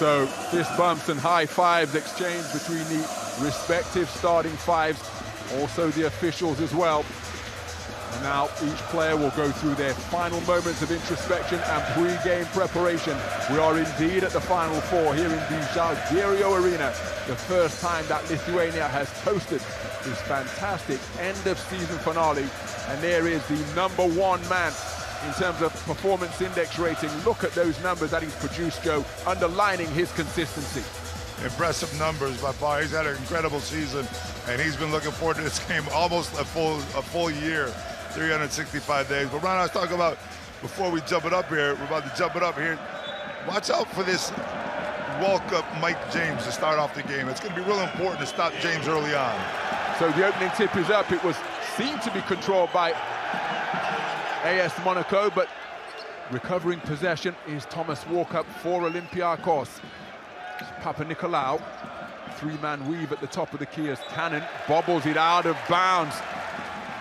So fist bumps and high fives exchanged between the respective starting fives, also the officials as well. And now each player will go through their final moments of introspection and pre-game preparation. We are indeed at the Final Four here in the Žalgirio Arena. The first time that Lithuania has hosted this fantastic end-of-season finale. And there is the #1 man in terms of performance index rating. Look at those numbers that he's produced, Joe, underlining his consistency. Impressive numbers by far. He's had an incredible season, and he's been looking forward to this game almost a full year, 365 days. But Ron, I was talking about before we jump it up here, we're about to jump it up here. Watch out for this walk-up Mike James to start off the game. It's going to be real important to stop James early on. So the opening tip is up. It was seemed to be controlled by AS Monaco, but recovering possession is Thomas Walkup for Olympiacos. Papanikolaou, three-man weave at the top of the key as Cannon bobbles it out of bounds.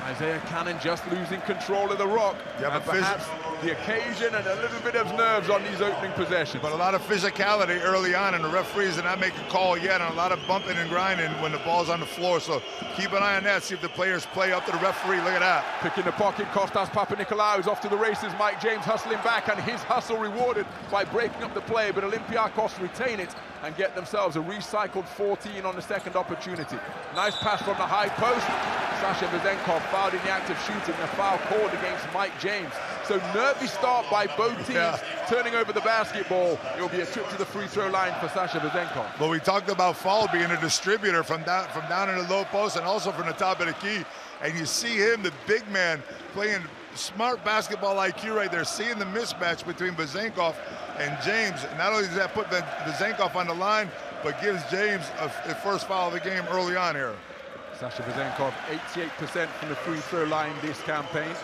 Isaiah Cannon just losing control of the rock. Yeah, and perhaps the occasion and a little bit of nerves on these opening possessions. But a lot of physicality early on, and the referees did not make a call yet, and a lot of bumping and grinding when the ball's on the floor. So keep an eye on that, see if the players play up to the referee. Look at that. Picking the pocket, Kostas Papanikolaou is off to the races. Mike James hustling back, and his hustle rewarded by breaking up the play, but Olympiacos retain it and get themselves a recycled 14 on the second opportunity. Nice pass from the high post. Sasha Vezenkov fouled in the act of shooting, a foul called against Mike James. So nervy start by both teams, turning over the basketball. It will be a trip to the free throw line for Sasha Vezenkov. But we talked about Fall being a distributor from down in the low post and also from the top of the key. And you see him, the big man, playing smart basketball IQ right there, seeing the mismatch between Vezenkov and James. Not only does that put Vezenkov on the line, but gives James a first foul of the game early on here. Sasha Vezenkov, 88% from the free throw line this campaign.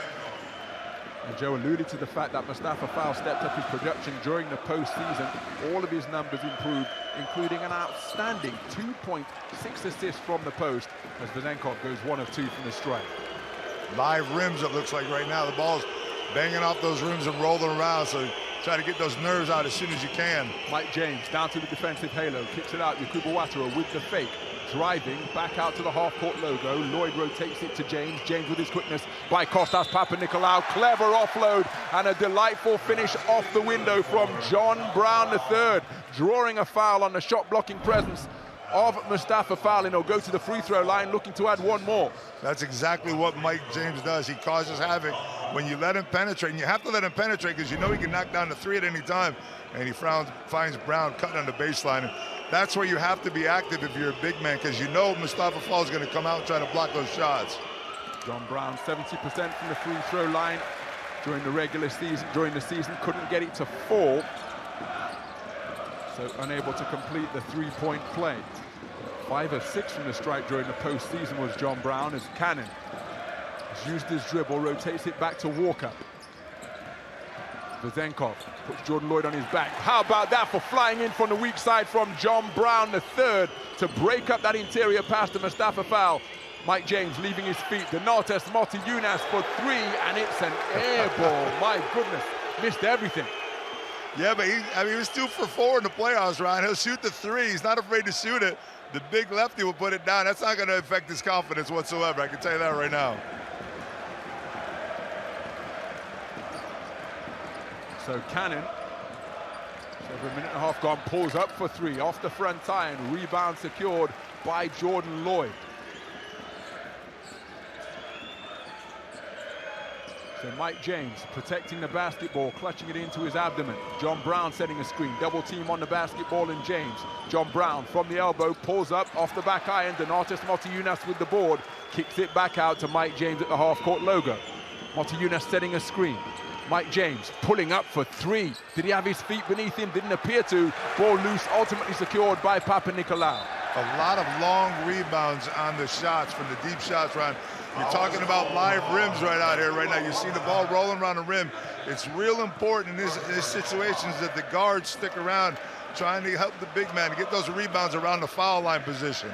And Joe alluded to the fact that Mustafa Fall stepped up his production during the postseason. All of his numbers improved, including an outstanding 2.6 assists from the post as Vezenkov goes 1 of 2 from the strike. Live rims, it looks like right now. The ball's banging off those rims and rolling around, so try to get those nerves out as soon as you can. Mike James down to the defensive halo, kicks it out. Yakubu Watara with the fake. Driving back out to the half-court logo. Lloyd rotates it to James. James with his quickness by Kostas Papanikolaou. Clever offload and a delightful finish off the window from John Brown III, drawing a foul on the shot-blocking presence of Mustafa Fall, and he'll go to the free throw line looking to add one more. That's exactly what Mike James does. He causes havoc when you let him penetrate, and you have to let him penetrate because you know he can knock down the three at any time, and he finds Brown cutting on the baseline. And that's where you have to be active if you're a big man, because you know Mustafa Fall is going to come out and try to block those shots. John Brown, 70% from the free throw line during the regular season. During the season, couldn't get it to fall, so unable to complete the three-point play. 5 of 6 from the strike during the postseason was John Brown, as Cannon has used his dribble, rotates it back to Walker. Vezenkov puts Jordan Lloyd on his back. How about that for flying in from the weak side from John Brown III to break up that interior pass to Mustafa Fall. Mike James leaving his feet. Donatas Motiejunas for 3, and it's an air ball. My goodness, missed everything. Yeah, but he was 2 for 4 in the playoffs, Ryan. He'll shoot the 3. He's not afraid to shoot it. The big lefty will put it down. That's not going to affect his confidence whatsoever. I can tell you that right now. So Cannon, over a minute and a half gone, pulls up for 3 off the front iron. Rebound secured by Jordan Lloyd. So Mike James protecting the basketball, clutching it into his abdomen. John Brown setting a screen, double team on the basketball and James. John Brown from the elbow, pulls up off the back iron. Donatas Motiejunas with the board, kicks it back out to Mike James at the half-court logo. Motiejunas setting a screen. Mike James pulling up for 3. Did he have his feet beneath him? Didn't appear to. Ball loose, ultimately secured by Papanikolaou. A lot of long rebounds on the shots, from the deep shots, Ron. You're talking about live rims right out here right now. You see the ball rolling around the rim. It's real important in these situations that the guards stick around trying to help the big man to get those rebounds around the foul line position.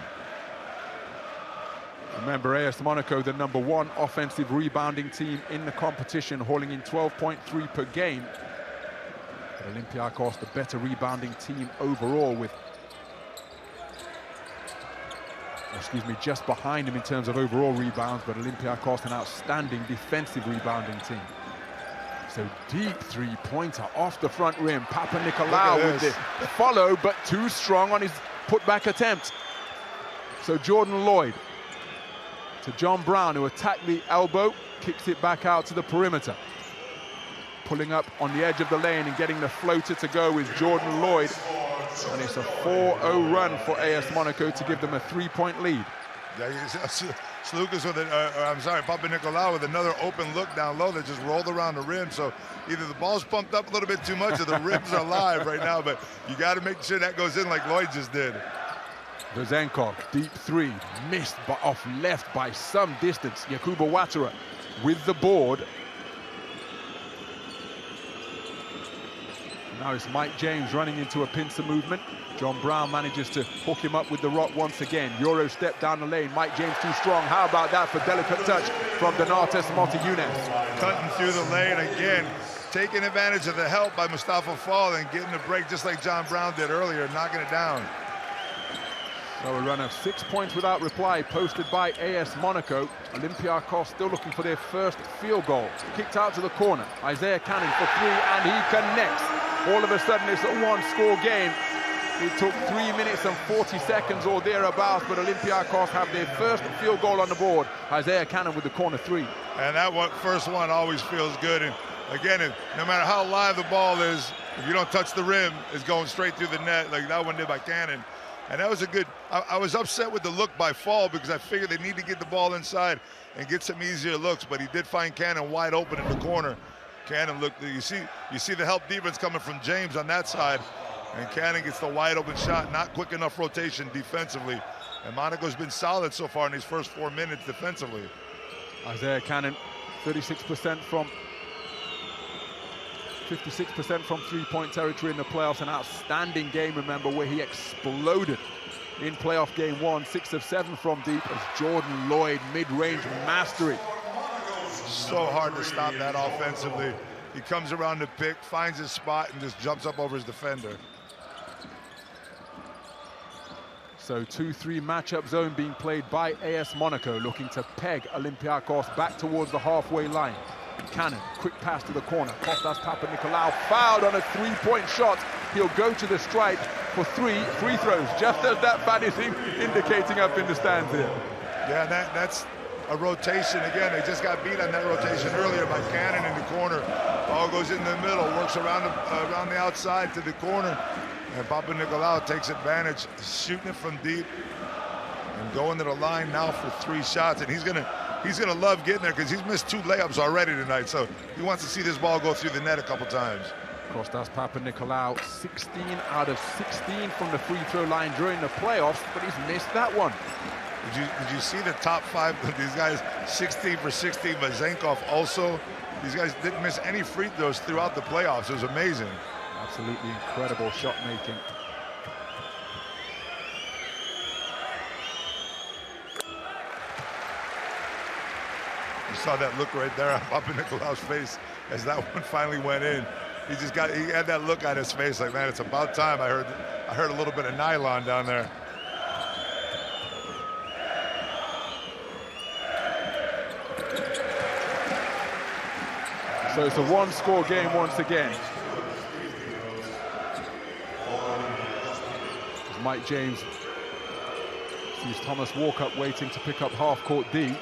Remember, AS Monaco, the #1 offensive rebounding team in the competition, hauling in 12.3 per game. But Olympiacos, the better rebounding team overall, with, just behind him in terms of overall rebounds, but Olympiacos an outstanding defensive rebounding team. So deep three-pointer off the front rim. Papanikolaou with the follow, but too strong on his putback attempt. So Jordan Lloyd to John Brown, who attacked the elbow, kicks it back out to the perimeter. Pulling up on the edge of the lane and getting the floater to go with Jordan Lloyd. And it's a 4-0 run for AS Monaco to give them a 3-point lead. Yeah, Sloukas with Papanikolaou with another open look down low that just rolled around the rim. So either the ball's pumped up a little bit too much or the rims are live right now, but you got to make sure that goes in like Lloyd just did. Vezenkov, deep three, missed but off left by some distance. Yakuba Ouattara with the board. Now it's Mike James running into a pincer movement. John Brown manages to hook him up with the rock once again. Euro step down the lane. Mike James too strong. How about that for delicate touch from Donatas Motiejunas? Cutting through the lane again. Taking advantage of the help by Mustafa Fall and getting a break just like John Brown did earlier, knocking it down. So a run of 6 points without reply posted by AS Monaco. Olympiacos still looking for their first field goal. Kicked out to the corner. Isaiah Cannon for three, and he connects. All of a sudden, it's a one-score game. It took 3 minutes and 40 seconds or thereabouts, but Olympiacos have their first field goal on the board. Isaiah Cannon with the corner three. And that first one always feels good. And again, no matter how live the ball is, if you don't touch the rim, it's going straight through the net like that one did by Cannon. And that was a good, I was upset with the look by Fall because I figured they need to get the ball inside and get some easier looks, but he did find Cannon wide open in the corner. Cannon looked, you see the help defense coming from James on that side, and Cannon gets the wide open shot, not quick enough rotation defensively. And Monaco's been solid so far in these first 4 minutes defensively. Isaiah Cannon, 56% from 56% from three-point territory in the playoffs. An outstanding game, remember, where he exploded in playoff game 1, 6 of 7 from deep as Jordan Lloyd, mid-range mastery. So hard to stop that offensively. He comes around the pick, finds his spot, and just jumps up over his defender. So 2-3 matchup zone being played by AS Monaco, looking to peg Olympiacos back towards the halfway line. Cannon, quick pass to the corner. Kostas Papanikolaou fouled on a three-point shot. He'll go to the stripe for 3 free throws, just as that fan is indicating up in the stands here. Yeah, that's a rotation. Again, they just got beat on that rotation earlier by Cannon in the corner. Ball goes in the middle, works around the outside to the corner, and Papanikolaou takes advantage, shooting it from deep and going to the line now for 3 shots. And he's gonna love getting there because he's missed 2 layups already tonight. So he wants to see this ball go through the net a couple times. Kostas Papanikolaou, 16 out of 16 from the free throw line during the playoffs, but he's missed that one. Did you see the top 5 of these guys? 16 for 16. Vezenkov also. These guys didn't miss any free throws throughout the playoffs. It was amazing. Absolutely incredible shot making. You saw that look right there on Papanikolaou's face as that one finally went in. He had that look on his face like, man, it's about time. I heard a little bit of nylon down there. So it's a one-score game once again. As Mike James sees Thomas Walkup waiting to pick up half-court D.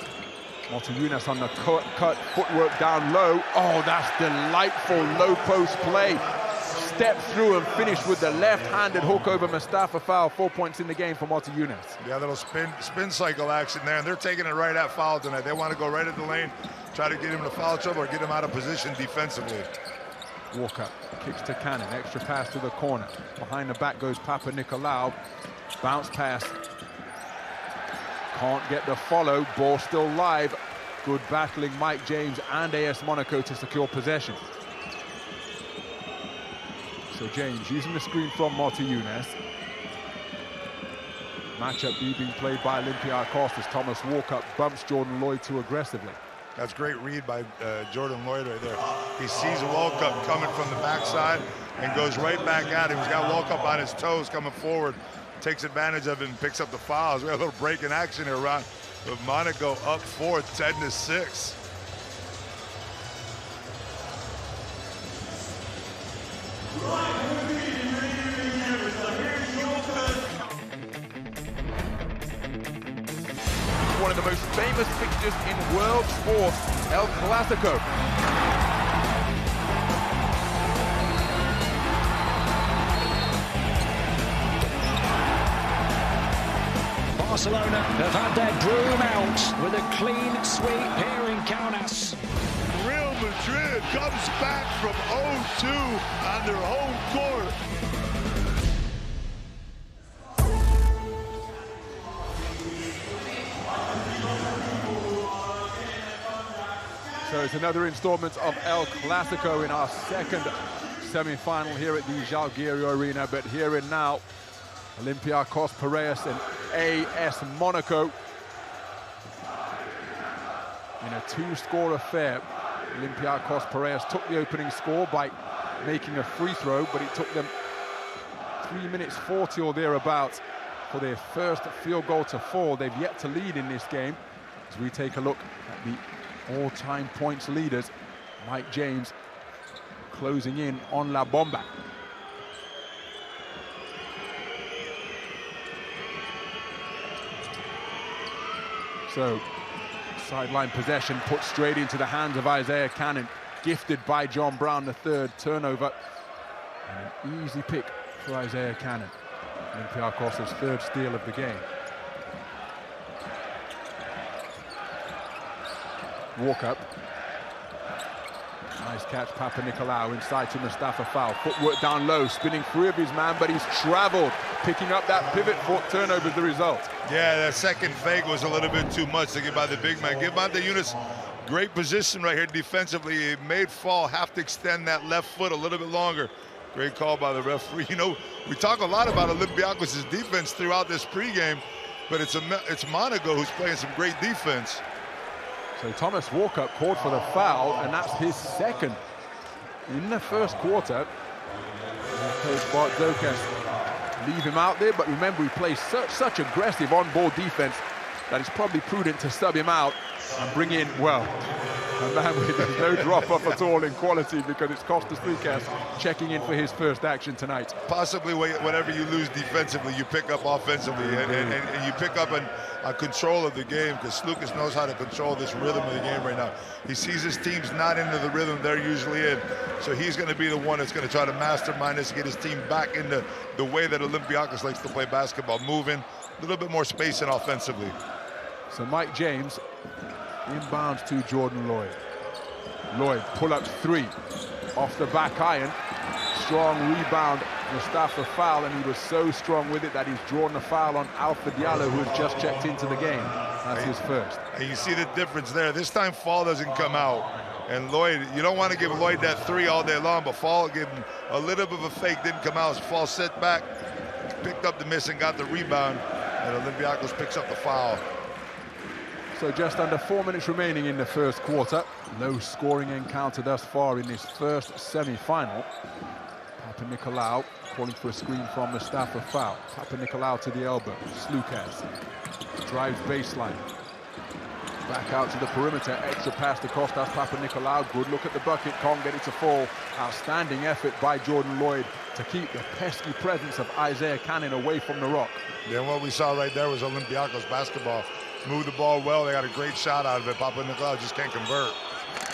Motiejunas on the cut, footwork down low. Oh, that's delightful low-post play. Step through and finish with the left-handed hook over Mustafa Fall. 4 points in the game for Motiejunas. Yeah, little spin cycle action there, and they're taking it right at foul tonight. They want to go right at the lane, try to get him into foul trouble or get him out of position defensively. Walker kicks to Cannon, extra pass to the corner. Behind the back goes Papanikolaou. Bounce pass. Can't get the follow, ball still live. Good battling Mike James and AS Monaco to secure possession. So James using the screen from Motiejunas. Matchup B being played by Olympiacos as Thomas Walkup bumps Jordan Lloyd too aggressively. That's great read by Jordan Lloyd right there. He sees Walkup coming from the backside, and goes right back at him. He's got Walk up on his toes coming forward, takes advantage of it and picks up the fouls. We have a little break in action here, Ron, with Monaco up 4, 10-6. One of the most famous fixtures in world sport, El Clasico. Barcelona have had their broom out with a clean sweep here in Kaunas. Real Madrid comes back from 0-2 on their home court. So it's another installment of El Clasico in our second semi-final here at the Jalgirio Arena. But here and now, Olympiacos, Piraeus and AS Monaco. In a 2-score affair, Olympiacos Piraeus took the opening score by making a free throw, but it took them 3 minutes 40 or thereabouts for their first field goal to fall. They've yet to lead in this game. As we take a look at the all-time points leaders, Mike James closing in on La Bomba. So, sideline possession put straight into the hands of Isaiah Cannon, gifted by John Brown, the third turnover. And an easy pick for Isaiah Cannon. Olympiacos' third steal of the game. Walk up. Nice catch, Papanikolaou inside to Mustafa Foul. Footwork down low, spinning free of his man, but he's traveled, picking up that pivot foot turnover as the result. Yeah, that second fake was a little bit too much to get by the big man. Give Monte Yunus great position right here defensively. He made Fall have to extend that left foot a little bit longer. Great call by the referee. You know, we talk a lot about Olympiacos' defense throughout this pregame, but it's Monaco who's playing some great defense. So Thomas Walkup called for the foul, and that's his second in the first quarter. Coach Bart Sloukas leave him out there, but remember he plays such aggressive on-ball defense that it's probably prudent to sub him out and bring in, well, a man with no drop-off at all in quality, because it's Kostas Sloukas checking in for his first action tonight. Possibly whatever you lose defensively, you pick up offensively, and you pick up a control of the game, because Sloukas knows how to control this rhythm of the game right now. He sees his team's not into the rhythm they're usually in, so he's going to be the one that's going to try to mastermind this, get his team back into the way that Olympiacos likes to play basketball, moving, a little bit more spacing offensively. So Mike James inbounds to Jordan Lloyd. Lloyd, pull-up three, off the back iron. Strong rebound, Mustafa Foul, and he was so strong with it that he's drawn the foul on Alpha Diallo, who has just checked into the game. That's his first. And you see the difference there. This time Fall doesn't come out. And Lloyd, you don't want to give Lloyd that three all day long, but Fall gave him a little bit of a fake, didn't come out. Fall set back, picked up the miss and got the rebound, and Olympiacos picks up the foul. So just under 4 minutes remaining in the first quarter. No scoring encounter thus far in this first semi-final. Papanikolaou calling for a screen from Mustafa Foul. Papanikolaou to the elbow. Sloukas drives baseline. Back out to the perimeter. Extra pass to Kostas. Papanikolaou. Good look at the bucket. Can't get it to fall. Outstanding effort by Jordan Lloyd to keep the pesky presence of Isaiah Cannon away from the rock. Yeah, what we saw right there was Olympiacos basketball. Moved the ball well. They got a great shot out of it. Papanikolaou just can't convert.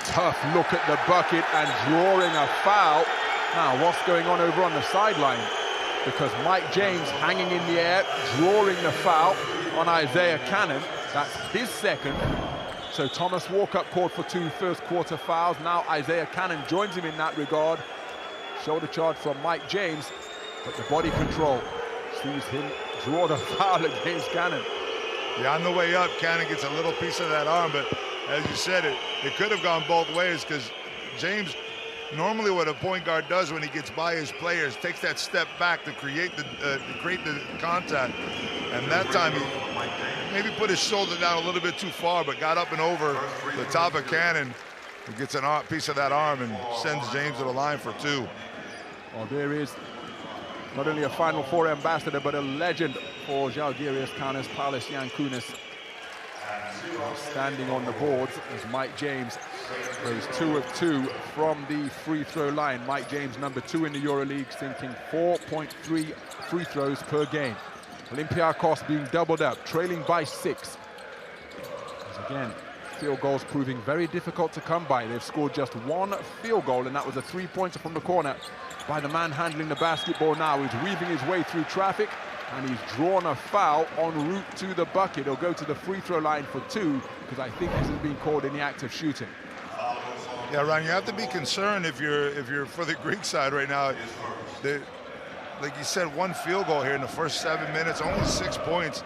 Tough look at the bucket and drawing a foul. Now, what's going on over on the sideline? Because Mike James hanging in the air, drawing the foul on Isaiah Cannon. That's his second. So Thomas Walkup called for 2 first quarter fouls. Now Isaiah Cannon joins him in that regard. Shoulder charge from Mike James, but the body control sees him draw the foul against Cannon. Yeah, on the way up, Cannon gets a little piece of that arm, but as you said, it could have gone both ways, because James, normally what a point guard does when he gets by his players, takes that step back to create the contact. And that time he maybe put his shoulder down a little bit too far, but got up and over the top of Cannon. He gets a piece of that arm and sends James to the line for 2. Well, there is not only a Final Four ambassador, but a legend for Žalgiris Kaunas, Palace Yankunas, standing on the boards as Mike James goes 2 of 2 from the free throw line. Mike James, number 2 in the EuroLeague, sinking 4.3 free throws per game. Olympiacos being doubled up, trailing by 6. As again, field goals proving very difficult to come by. They've scored just 1 field goal, and that was a 3-pointer from the corner by the man handling the basketball now. He's weaving his way through traffic, and he's drawn a foul en route to the bucket. He'll go to the free throw line for 2, because I think this has been called in the act of shooting. Yeah, Ron, you have to be concerned if you're for the Greek side right now. Like you said, 1 field goal here in the first 7 minutes, only 6 points.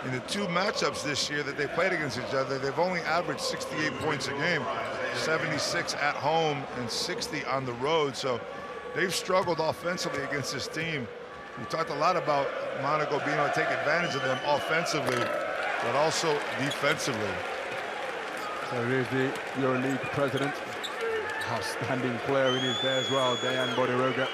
In the 2 matchups this year that they played against each other, they've only averaged 68 points a game, 76 at home and 60 on the road. So they've struggled offensively against this team. We talked a lot about Monaco being able to take advantage of them offensively, but also defensively. So here's the EuroLeague president, outstanding player in his there as well, Dejan Bodiroga,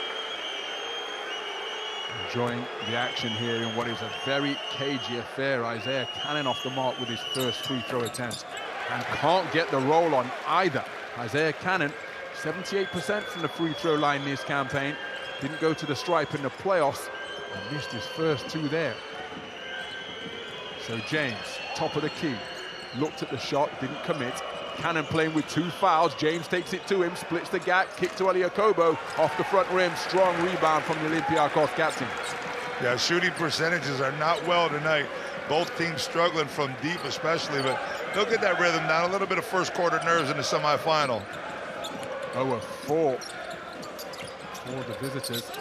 enjoying the action here in what is a very cagey affair. Isaiah Cannon off the mark with his first free throw attempt, and can't get the roll on either. Isaiah Cannon, 78% from the free throw line this campaign. Didn't go to the stripe in the playoffs and missed his first 2 there. So James, top of the key, looked at the shot, didn't commit. Cannon playing with 2 fouls. James takes it to him, splits the gap, kick to Olympiacos off the front rim. Strong rebound from the Olympiacos captain. Yeah, shooting percentages are not well tonight. Both teams struggling from deep especially, but they'll get that rhythm down. A little bit of first quarter nerves in the semifinal. 0 of 4 for the visitors.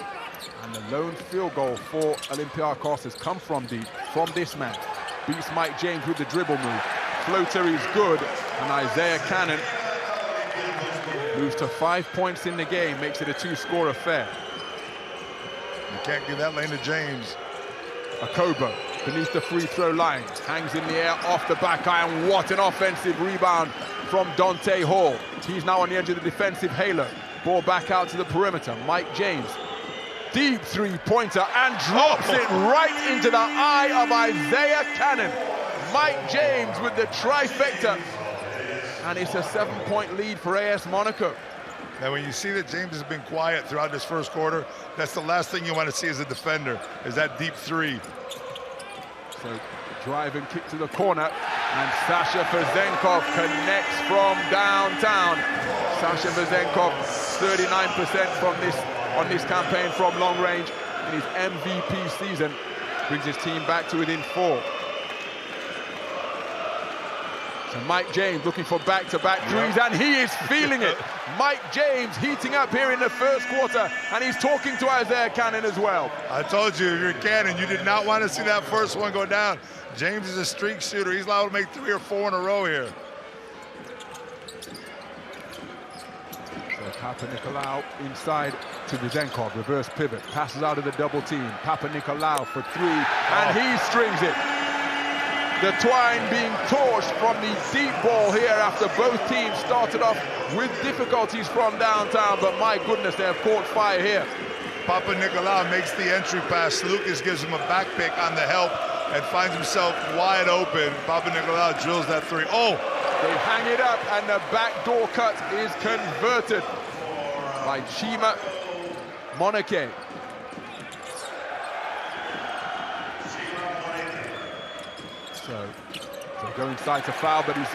And the lone field goal for Olympiacos has come from deep, from this man. Beats Mike James with the dribble move. Floater is good, and Isaiah Cannon moves to 5 points in the game, makes it a 2-score affair. You can't give that lane to James. Akobo beneath the free throw line, hangs in the air off the back iron. What an offensive rebound from Dante Hall. He's now on the edge of the defensive halo. Ball back out to the perimeter. Mike James, deep 3-pointer, and drops it right into the eye of Isaiah Cannon. Mike James with the trifecta, and it's a 7-point lead for AS Monaco. Now, when you see that James has been quiet throughout this first quarter, that's the last thing you want to see as a defender, is that deep 3. So drive and kick to the corner, and Sasha Vezenkov connects from downtown. Sasha Vezenkov, 39% on this campaign from long range in his MVP season, brings his team back to within 4. So Mike James looking for back-to-back threes, and he is feeling it. Mike James heating up here in the first quarter, and he's talking to Isaiah Cannon as well. I told you, if you're Cannon, you did not want to see that first one go down. James is a streak shooter. He's liable to make 3 or 4 in a row here. So Papanikolaou inside to Vezenkov, reverse pivot, passes out of the double team. Papanikolaou for 3, and he strings it. The Twine being torched from the deep ball here after both teams started off with difficulties from downtown, but my goodness, they have caught fire here. Papanikolaou makes the entry pass. Sloukas gives him a back pick on the help and finds himself wide open. Papanikolaou drills that 3. Oh! They hang it up, and the backdoor cut is converted by Chima Monake. So they go inside to foul, but he's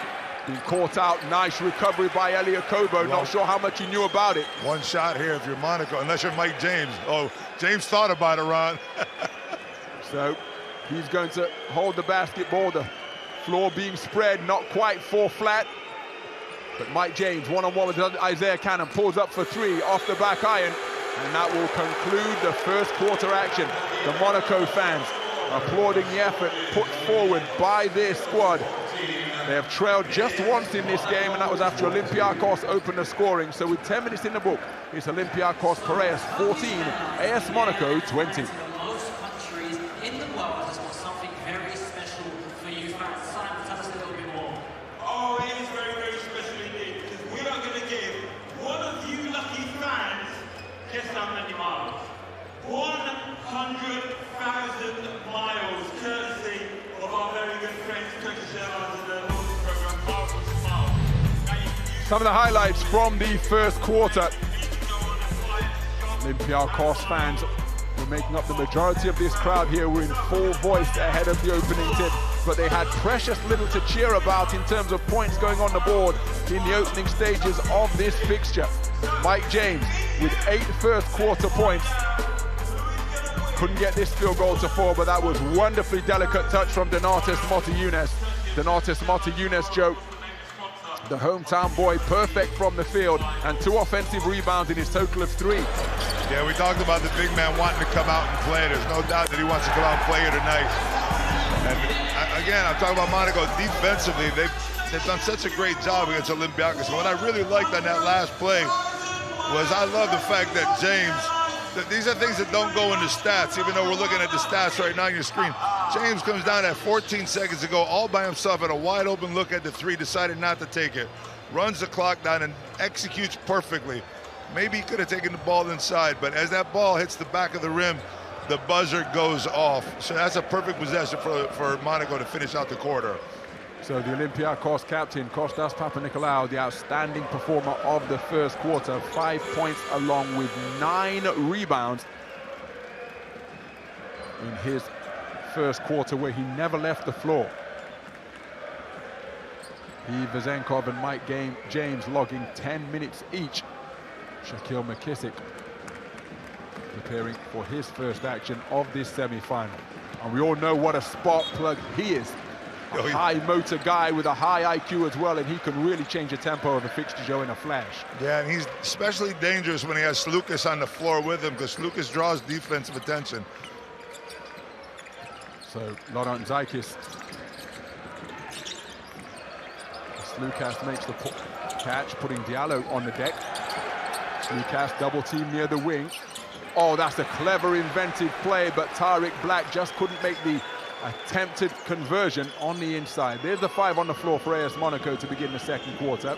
been caught out. Nice recovery by Olympiacos. Not sure how much he knew about it. One shot here if you're Monaco, unless you're Mike James. Oh, James thought about it, Ron. So he's going to hold the basketball. The floor being spread, not quite 4 flat. But Mike James, one-on-one with Isaiah Cannon, pulls up for 3 off the back iron. And that will conclude the first quarter action. The Monaco fans applauding the effort put forward by their squad. They have trailed just once in this game, and that was after Olympiacos opened the scoring. So with 10 minutes in the book, it's Olympiacos Piraeus 14, AS Monaco 20. Most countries in the world has got something very special for you fans. Simon, tell us a little bit more. Oh, it is very, very special indeed, because we are going to give one of you lucky fans Kostas. Some of the highlights from the first quarter. Olympiacos fans were making up the majority of this crowd here. We're in full voice ahead of the opening tip, but they had precious little to cheer about in terms of points going on the board in the opening stages of this fixture. Mike James with 8 first quarter points. Couldn't get this field goal to fall, but that was wonderfully delicate touch from Donatas Motiejunas. Donatas Motiejunas, Joe, the hometown boy, perfect from the field, and 2 offensive rebounds in his total of 3. Yeah, we talked about the big man wanting to come out and play. There's no doubt that he wants to come out and play here tonight. And again, I'm talking about Monaco defensively. They've done such a great job against Olympiacos. And what I really liked on that last play was I love the fact that James, these are things that don't go into stats, even though we're looking at the stats right now on your screen. James comes down at 14 seconds ago, all by himself at a wide open look at the 3, decided not to take it. Runs the clock down and executes perfectly. Maybe he could have taken the ball inside, but as that ball hits the back of the rim, the buzzer goes off. So that's a perfect possession for Monaco to finish out the quarter. So the Olympiacos captain, Kostas Papanikolaou, the outstanding performer of the first quarter, 5 points along with 9 rebounds in his first quarter, where he never left the floor. He, Vezenkov and Mike James logging 10 minutes each. Shaquille McKissick preparing for his first action of this semi-final. And we all know what a spark plug he is. A high motor guy with a high IQ as well, and he can really change the tempo of a fixture, Joe, in a flash. Yeah, and he's especially dangerous when he has Sloukas on the floor with him, because Sloukas draws defensive attention. So Laurent Zaikis. Sloukas makes the catch, putting Diallo on the deck. Sloukas double team near the wing. Oh, that's a clever, inventive play, but Tariq Black just couldn't make the attempted conversion on the inside. There's the 5 on the floor for AS Monaco to begin the second quarter.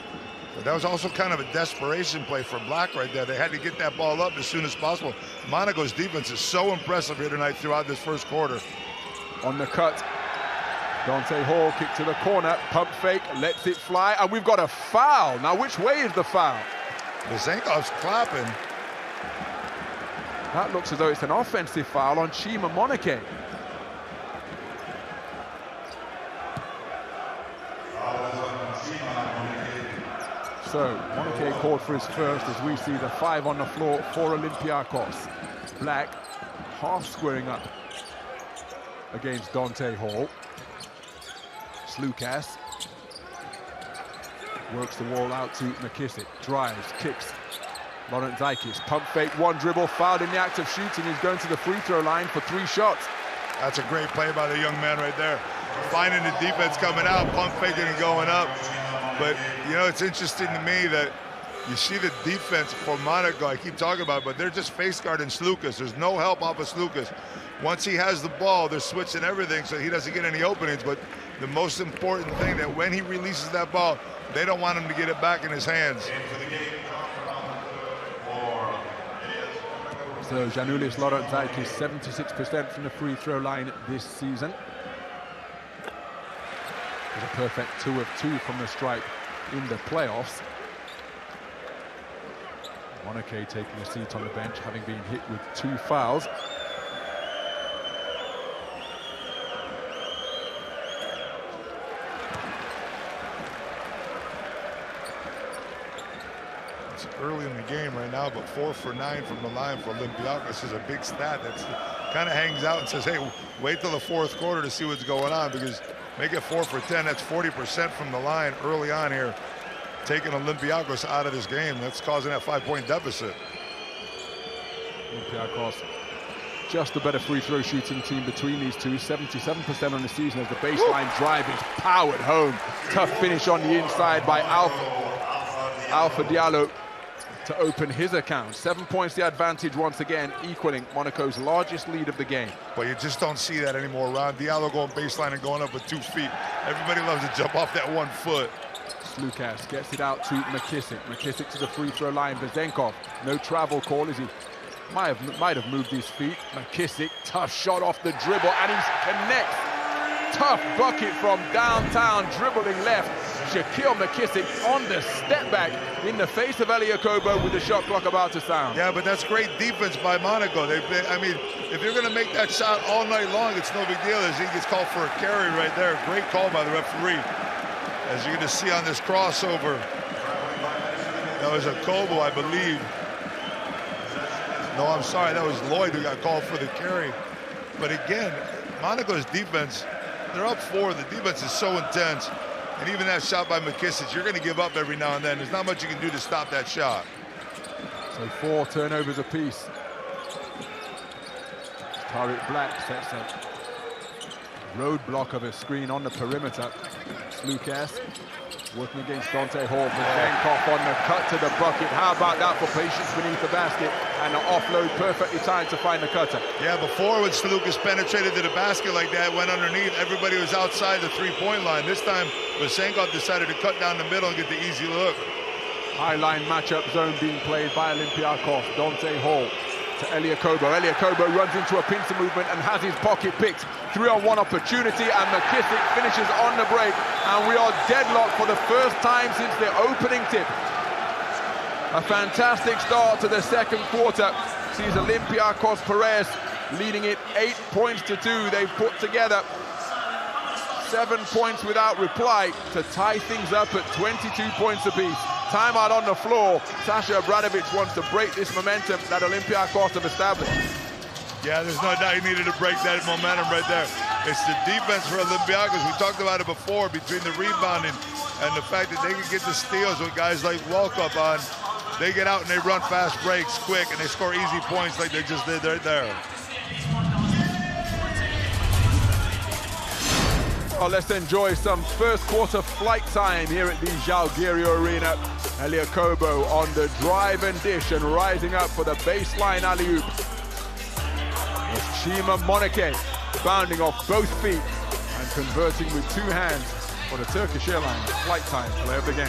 But that was also kind of a desperation play for Black right there. They had to get that ball up as soon as possible. Monaco's defense is so impressive here tonight throughout this first quarter. On the cut, Dante Hall, kick to the corner, pump fake, lets it fly, and we've got a foul. Now, which way is the foul? Vezenkov's clapping. That looks as though it's an offensive foul on Chima Monake. So, Monake called for his first as we see the 5 on the floor for Olympiacos. Black half squaring up against Dante Hall. Sloukas works the wall out to McKissick, drives, kicks. Laurent Zaikis, pump fake, 1 dribble, fouled in the act of shooting. He's going to the free throw line for 3 shots. That's a great play by the young man right there. Finding the defense coming out, pump faking and going up. But, you know, it's interesting to me that you see the defense for Monaco, I keep talking about it, but they're just face guarding Sloukas. There's no help off of Sloukas. Once he has the ball, they're switching everything so he doesn't get any openings. But the most important thing, that when he releases that ball, they don't want him to get it back in his hands. So Gianoulis Laurent Zaikis, 76% from the free throw line this season. With a perfect 2 of 2 from the stripe in the playoffs. Monake taking a seat on the bench, having been hit with 2 fouls. It's early in the game right now, but 4 for 9 from the line for Olympiacos is a big stat. That's kind of hangs out and says, hey, wait till the fourth quarter to see what's going on, because make it 4 for 10. That's 40% from the line early on here, taking Olympiacos out of this game. That's causing that 5-point deficit. Olympiacos, just a better free throw shooting team between these two. 77% on the season as the baseline drive is powered home. Tough finish on the inside by Alpha Diallo to open his account. 7 points the advantage once again, equaling Monaco's largest lead of the game. But you just don't see that anymore, Ron. Diallo going baseline and going up with 2 feet. Everybody loves to jump off that 1 foot. Sloukas gets it out to McKissick. McKissick to the free throw line. Vezenkov, no travel call as he might have moved his feet. McKissick, tough shot off the dribble, and he connects tough bucket from downtown, dribbling left. Shaquille McKissick on the step back in the face of Eliakobo with the shot clock about to sound. Yeah, but that's great defense by Monaco. I mean, if you're going to make that shot all night long, it's no big deal. As he gets called for a carry right there. Great call by the referee. As you're going to see on this crossover, that was a Kobo, I believe. No, I'm sorry, that was Lloyd who got called for the carry. But again, Monaco's defense, they're up 4. The defense is so intense. And even that shot by McKissick, you're going to give up every now and then. There's not much you can do to stop that shot. So 4 turnovers apiece. Tariq Black sets a roadblock of a screen on the perimeter. Sloukas working against Dante Hall. Vezenkov on the cut to the bucket. How about that for patience beneath the basket? And the offload perfectly timed to find the cutter. Yeah, before when Sloukas penetrated to the basket like that, went underneath, everybody was outside the three-point line. This time, Vezenkov decided to cut down the middle and get the easy look. High-line matchup zone being played by Olympiacos. Dante Hall to Eliakobo. Eliakobo runs into a pincer movement and has his pocket picked. 3-on-1 opportunity, and McKissick finishes on the break. And we are deadlocked for the first time since the opening tip. A fantastic start to the second quarter. Sees Olympiacos Piraeus leading it 8 points to 2. They've put together 7 points without reply to tie things up at 22 points apiece. Timeout on the floor. Sasha Obradovic wants to break this momentum that Olympiacos have established. Yeah, there's no doubt he needed to break that momentum right there. It's the defense for Olympiacos. We talked about it before, between the rebounding and the fact that they can get the steals with guys like Vezenkov on. They get out and they run fast breaks quick, and they score easy points like they just did right there. Well, let's enjoy some first quarter flight time here at the Jalgirio Arena. Eliakobo on the drive and dish and rising up for the baseline alley-oop. Shima Monake bounding off both feet and converting with 2 hands for the Turkish Airlines flight time play of the game.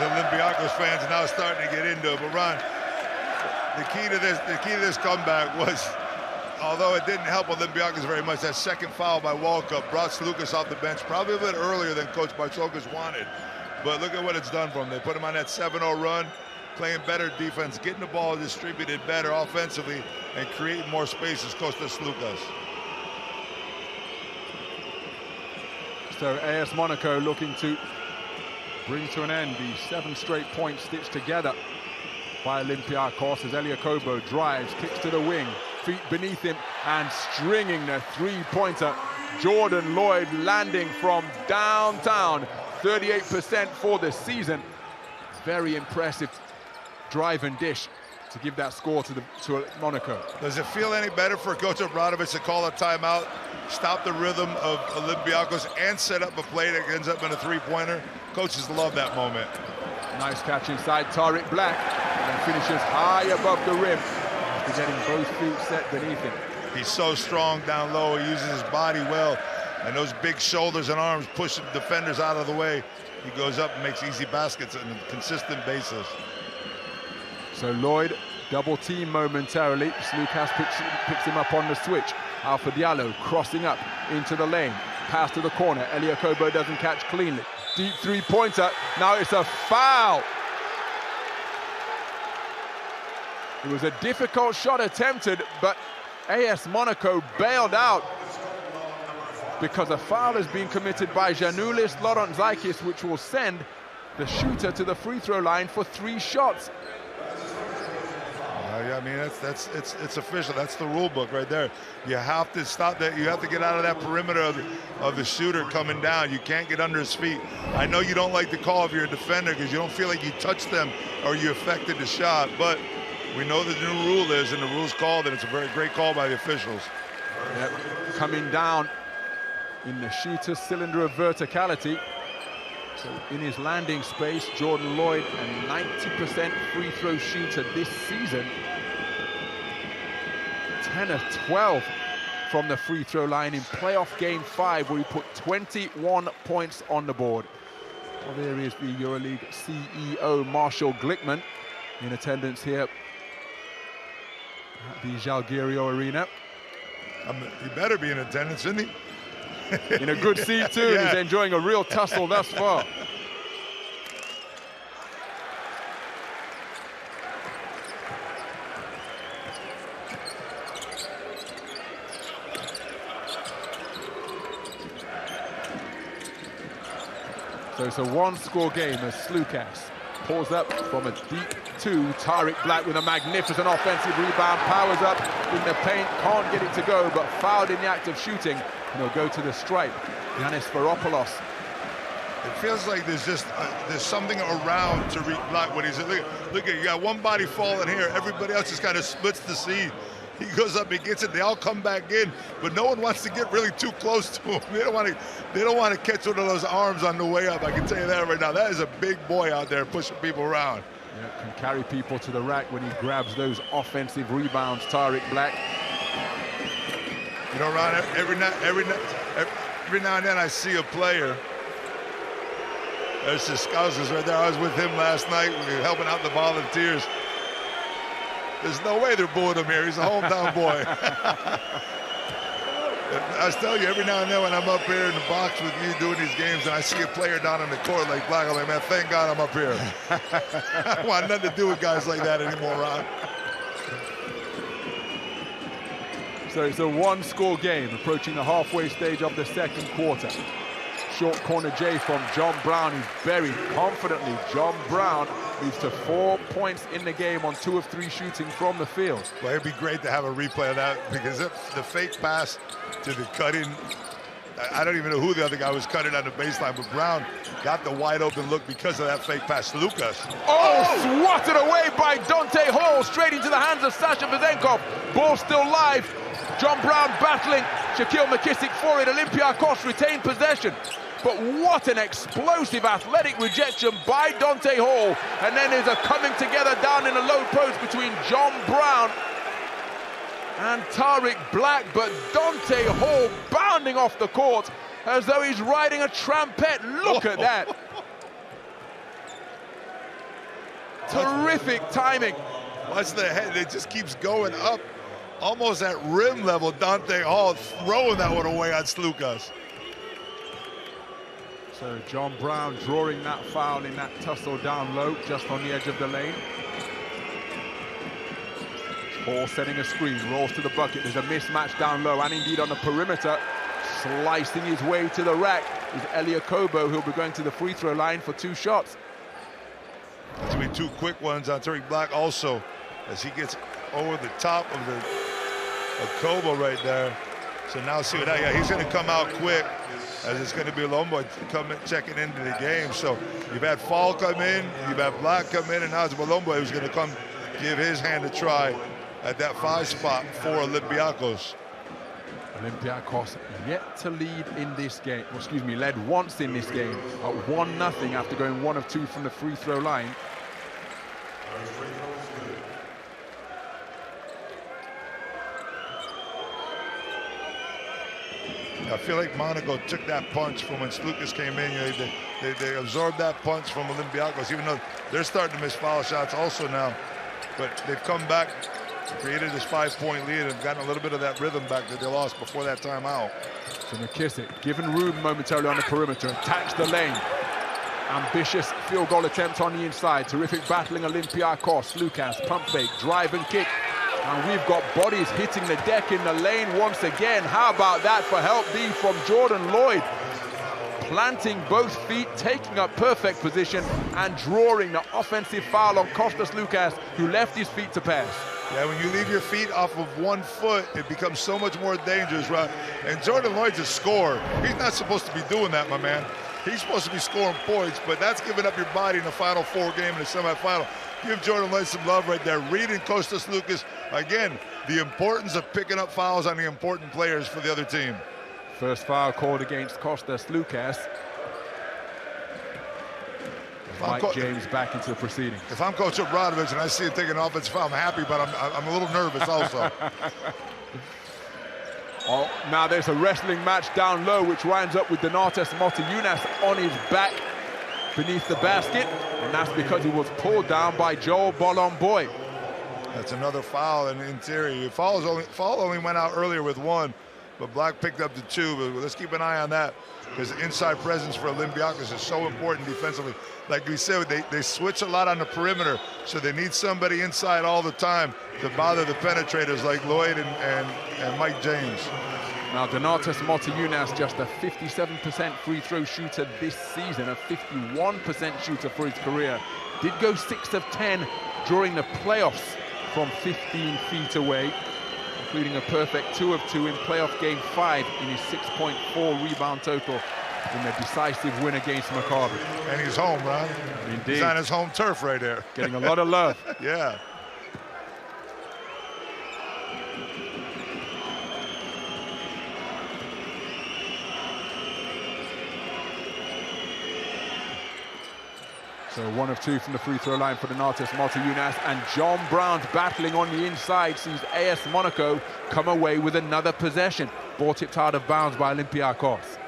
Olympiacos fans are now starting to get into it. But Ron, the key to this comeback was, although it didn't help Olympiacos very much, that second foul by Vezenkov brought Sloukas off the bench probably a bit earlier than Coach Bartzokas wanted. But look at what it's done for him. They put him on that 7-0 run, playing better defense, getting the ball distributed better offensively, and creating more spaces. Kostas Sloukas. So AS Monaco looking to bring to an end the 7 straight points stitched together by Olympiacos as Eliakobo drives, kicks to the wing, feet beneath him, and stringing the 3-pointer. Jordan Lloyd landing from downtown, 38% for the season. Very impressive drive and dish to give that score to Monaco. Does it feel any better for Coach Obradovic to call a timeout, stop the rhythm of Olympiacos, and set up a play that ends up in a 3-pointer? Coaches love that moment. Nice catch inside Tariq Black, and finishes high above the rim after getting both feet set beneath him. He's so strong down low. He uses his body well, and those big shoulders and arms push defenders out of the way. He goes up and makes easy baskets on a consistent basis. So Lloyd, double team momentarily. Sloukas picks him up on the switch. Alpha Diallo crossing up into the lane. Pass to the corner. Eliakobo doesn't catch cleanly. Deep 3-pointer. Now it's a foul. It was a difficult shot attempted, but AS Monaco bailed out because a foul has been committed by Janulis Lorentzakis, which will send the shooter to the free throw line for 3 shots. I mean, it's official. That's the rule book right there. You have to stop that. You have to get out of that perimeter of the shooter coming down. You can't get under his feet. I know you don't like the call if you're a defender because you don't feel like you touched them or you affected the shot, but we know the new rule is, and the rule's called, and it's a very great call by the officials. Yep. Coming down in the shooter's cylinder of verticality. So in his landing space, Jordan Lloyd, a 90% free throw shooter this season. 10 of 12 from the free throw line in playoff game 5, where he put 21 points on the board. Well, there is the EuroLeague CEO, Marshall Glickman, in attendance here at the Žalgirio Arena. He better be in attendance, isn't he? In a good seat too. Yeah. He's enjoying a real tussle thus far. So it's a one-score game as Sloukas pulls up from a deep 2. Tariq Black with a magnificent offensive rebound, powers up in the paint, can't get it to go, but fouled in the act of shooting, and he'll go to the stripe. Giannis Varopoulos. It feels like there's just there's something around Tariq Black when he's look at, you got one body falling here, everybody else just kind of splits the sea. He goes up, he gets it, they all come back in, but no one wants to get really too close to him. They don't want to catch one of those arms on the way up. I can tell you that right now. That is a big boy out there pushing people around. Yeah, can carry people to the rack when he grabs those offensive rebounds, Tariq Black. You know, Ron, every now and then I see a player. There's the Sloukas right there. I was with him last night. We were helping out the volunteers. There's no way they're booing him here. He's a hometown boy. I was telling you, every now and then when I'm up here in the box with you doing these games and I see a player down on the court like Black, I'm like, man, thank God I'm up here. I don't want nothing to do with guys like that anymore, Ron. So it's a one-score game approaching the halfway stage of the second quarter. Short corner J from John Brown, who's buried confidently. John Brown moves to 4 points in the game on 2 of 3 shooting from the field. Well, it'd be great to have a replay of that, because the fake pass to the cut-in, I don't even know who the other guy was cutting on the baseline, but Brown got the wide open look because of that fake pass. Sloukas. Oh, swatted away by Dante Hall, straight into the hands of Sasha Vezenkov. Ball still live. John Brown battling Shaquille McKissick for it. Olympiacos retained possession. But what an explosive athletic rejection by Dante Hall. And then there's a coming together down in the low post between John Brown and Tariq Black. But Dante Hall bounding off the court as though he's riding a trampette. Look at that. Terrific timing. Watch the head. It just keeps going up. Almost at rim level. Dante Hall throwing that one away on Sloukas. So John Brown drawing that foul in that tussle down low, just on the edge of the lane. Hall setting a screen, rolls to the bucket. There's a mismatch down low, and indeed on the perimeter, slicing his way to the rack is Elia Kobo, who'll be going to the free throw line for 2 shots. That's gonna be 2 quick ones on Tariq Black also, as he gets over the top of Kobo right there. So now see what that, yeah, he's gonna come out quick, as it's going to be Lombo checking into the game. So you've had Fall come in, you've had Black come in, and now it's Malombo who's going to come give his hand a try at that 5 spot for Olympiacos. Olympiacos yet to lead in this game. Well, excuse me, led once in this game at 1-0 after going 1 of 2 from the free throw line. I feel like Monaco took that punch from when Sloukas came in. You know, they absorbed that punch from Olympiacos, even though they're starting to miss foul shots also now. But they've come back, created this 5-point lead, and gotten a little bit of that rhythm back that they lost before that timeout. So McKissick, given room momentarily on the perimeter, attacks the lane. Ambitious field goal attempt on the inside. Terrific battling Olympiacos. Sloukas, pump fake, drive and kick. And we've got bodies hitting the deck in the lane once again. How about that for help B from Jordan Lloyd? Planting both feet, taking up perfect position, and drawing the offensive foul on Kostas Sloukas, who left his feet to pass. Yeah, when you leave your feet off of 1 foot, it becomes so much more dangerous, right? And Jordan Lloyd's a scorer. He's not supposed to be doing that, my man. He's supposed to be scoring points, but that's giving up your body in the Final Four game in the semifinal. Give Jordan Lloyd some love right there. Reading Kostas Sloukas. Again, the importance of picking up fouls on the important players for the other team. First foul called against Kostas Sloukas. Mike James back into the proceedings. If I'm Coach Obradovic and I see him taking an offensive foul, I'm happy, but I'm a little nervous also. Oh, now there's a wrestling match down low, which winds up with Donatas Motiejunas on his back beneath the basket, and that's because he was pulled down by Joel Bolomboy. That's another foul in the interior. Foul only went out earlier with one, but Black picked up the two. But let's keep an eye on that, because the inside presence for Olympiacos is so important defensively. Like we said, they switch a lot on the perimeter, so they need somebody inside all the time to bother the penetrators like Lloyd and Mike James. Now Donatas Motiejunas, just a 57% free throw shooter this season, a 51% shooter for his career. Did go 6 of 10 during the playoffs from 15 feet away, including a perfect 2 of 2 in playoff game 5 in his 6.4 rebound total in the decisive win against Maccabi. And he's home, Ron. Indeed. He's on his home turf right there. Getting a lot of love. Yeah. So 1 of 2 from the free throw line for Donatas Motiejunas, and John Brown's battling on the inside sees AS Monaco come away with another possession. Ball tipped out of bounds by Olympiacos.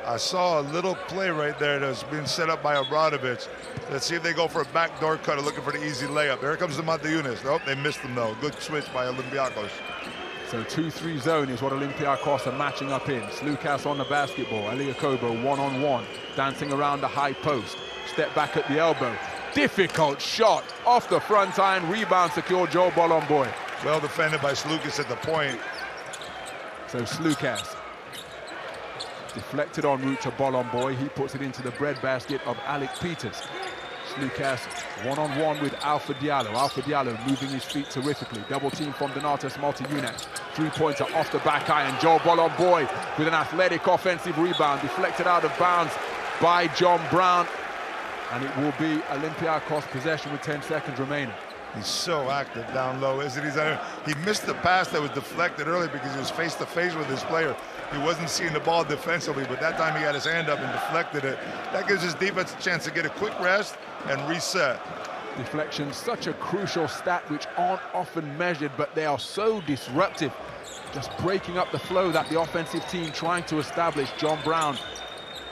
I saw a little play right there that's been set up by Obradovic. Let's see if they go for a backdoor cutter looking for the easy layup. There comes the Motiejunas. Nope, they missed him though. Good switch by Olympiacos. So 2-3 zone is what Olympiacos are matching up in. Sloukas on the basketball. Eliakobo one-on-one, dancing around the high post. Step back at the elbow. Difficult shot off the front iron. Rebound secured, Joel Bolomboy. Well defended by Sloukas at the point. So Sloukas deflected en route to Bolomboy. He puts it into the breadbasket of Alec Peters. Sloukas one-on-one with Alpha Diallo. Alpha Diallo moving his feet terrifically. Double team from Donatas Motiejunas. Three-pointer off the back iron. Joel Bolomboy with an athletic offensive rebound. Deflected out of bounds by John Brown. And it will be Olympiacos possession with 10 seconds remaining. He's so active down low, isn't he? He missed the pass that was deflected early because he was face-to-face with his player. He wasn't seeing the ball defensively, but that time he had his hand up and deflected it. That gives his defense a chance to get a quick rest and reset. Deflections, such a crucial stat which aren't often measured, but they are so disruptive. Just breaking up the flow that the offensive team trying to establish. John Brown,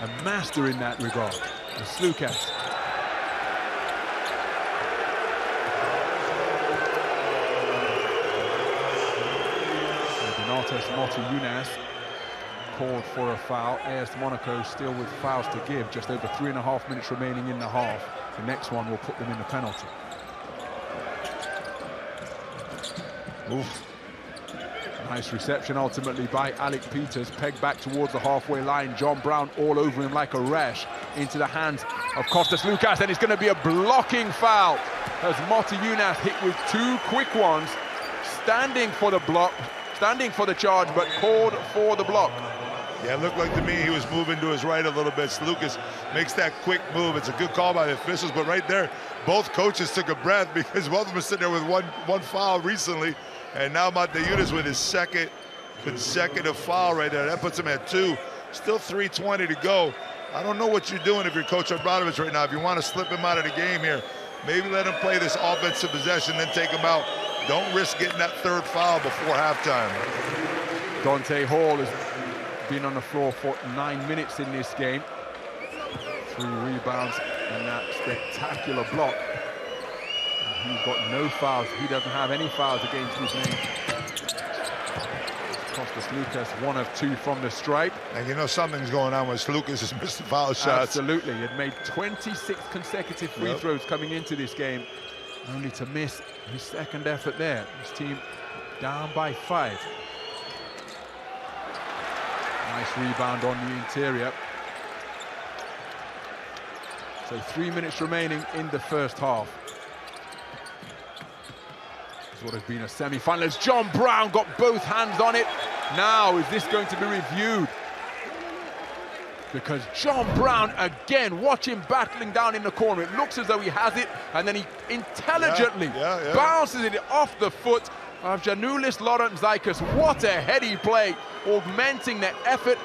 a master in that regard. And Sloukas. Donatas Motiejunas called for a foul. AS Monaco still with fouls to give. Just over 3.5 minutes remaining in the half. The next one will put them in the penalty. Oof. Nice reception ultimately by Alec Peters. Pegged back towards the halfway line. John Brown all over him like a rash. Into the hands of Kostas Sloukas, and it's going to be a blocking foul as Motiejunas hit with 2 quick ones. Standing for the block, standing for the charge, but called for the block. Yeah, it looked like to me he was moving to his right a little bit. Sloukas makes that quick move. It's a good call by the officials, but right there, both coaches took a breath because both of them are sitting there with one foul recently, and now Motiejunas with his second consecutive foul right there. That puts him at 2. Still 3:20 to go. I don't know what you're doing if you're Coach Obradovic right now. If you want to slip him out of the game here, maybe let him play this offensive possession, then take him out. Don't risk getting that 3rd foul before halftime. Dante Hall has been on the floor for 9 minutes in this game. 3 rebounds and that spectacular block. And he's got no fouls. He doesn't have any fouls against his name. Kostas Sloukas 1 of 2 from the stripe. And you know something's going on with Sloukas has missed the foul shots. Absolutely. He had made 26 consecutive free throws coming into this game, only to miss his 2nd effort there. His team down by 5. Nice rebound on the interior. So 3 minutes remaining in the first half. This is what has been a semi-final as John Brown got both hands on it. Now, is this going to be reviewed? Because John Brown, again, watch him battling down in the corner. It looks as though he has it, and then he intelligently bounces it off the foot of Janulis Laurentzikas. What a heady play, augmenting the effort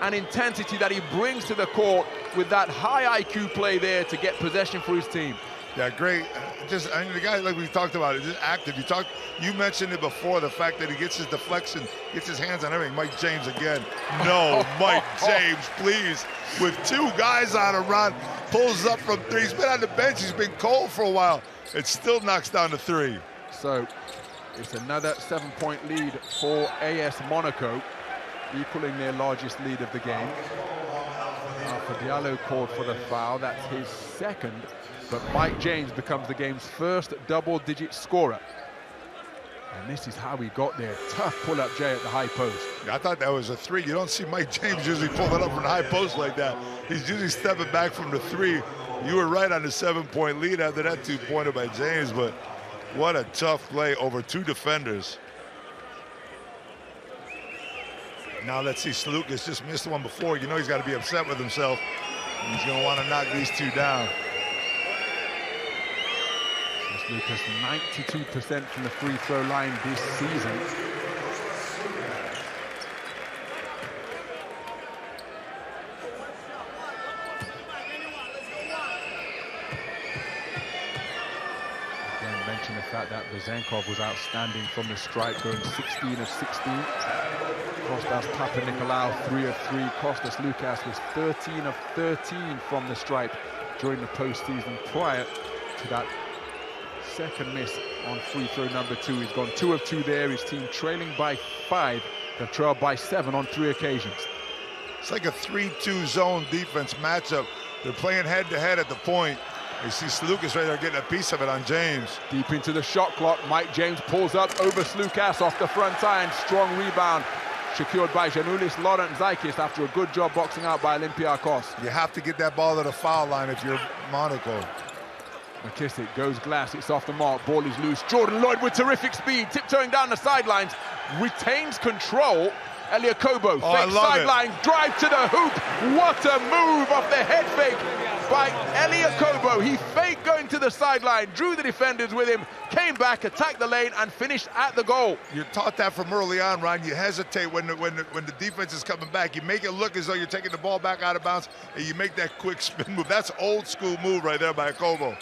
and intensity that he brings to the court with that high IQ play there to get possession for his team. Yeah, great. I mean, the guy, like we talked about, is just active. You mentioned it before, the fact that he gets his deflection, gets his hands on everything. Mike James again. No, Mike James, please. With 2 guys on him, Ron pulls up from 3. He's been on the bench. He's been cold for a while. It still knocks down to 3. So it's another 7-point lead for AS Monaco, equaling their largest lead of the game. Alpha Diallo called for the foul. That's his second. But Mike James becomes the game's first double-digit scorer. And this is how he got there. Tough pull-up, Jay, at the high post. Yeah, I thought that was a 3. You don't see Mike James usually pull it up from the high post like that. He's usually stepping back from the 3. You were right on the 7-point lead after that 2-pointer by James, but what a tough play over 2 defenders. Now let's see, Sloukas just missed one before. You know he's got to be upset with himself. He's going to want to knock these 2 down. Lucas 92% from the free throw line this season. Again, mention the fact that Vezenkov was outstanding from the stripe, going 16 of 16. Kostas Papanikolaou 3 of 3. Kostas Sloukas was 13 of 13 from the stripe during the postseason prior to that second miss on free throw number 2. He's gone 2 of 2 there. His team trailing by 5. They're trailed by 7 on 3 occasions. It's like a 3-2 zone defense matchup. They're playing head-to-head at the point. You see Sloukas right there getting a piece of it on James. Deep into the shot clock. Mike James pulls up over Sloukas off the front iron. Strong rebound secured by Janulis Laurent-Zaikis after a good job boxing out by Olympiacos. You have to get that ball to the foul line if you're Monaco. McKissick goes glass, it's off the mark, ball is loose. Jordan Lloyd with terrific speed, tiptoeing down the sidelines, retains control. Eliakobo, fake sideline, drive to the hoop. What a move off the head fake by Eliakobo. He faked going to the sideline, drew the defenders with him, came back, attacked the lane, and finished at the goal. You're taught that from early on, Ron. You hesitate when the defense is coming back. You make it look as though you're taking the ball back out of bounds, and you make that quick spin move. That's old school move right there by Kobo.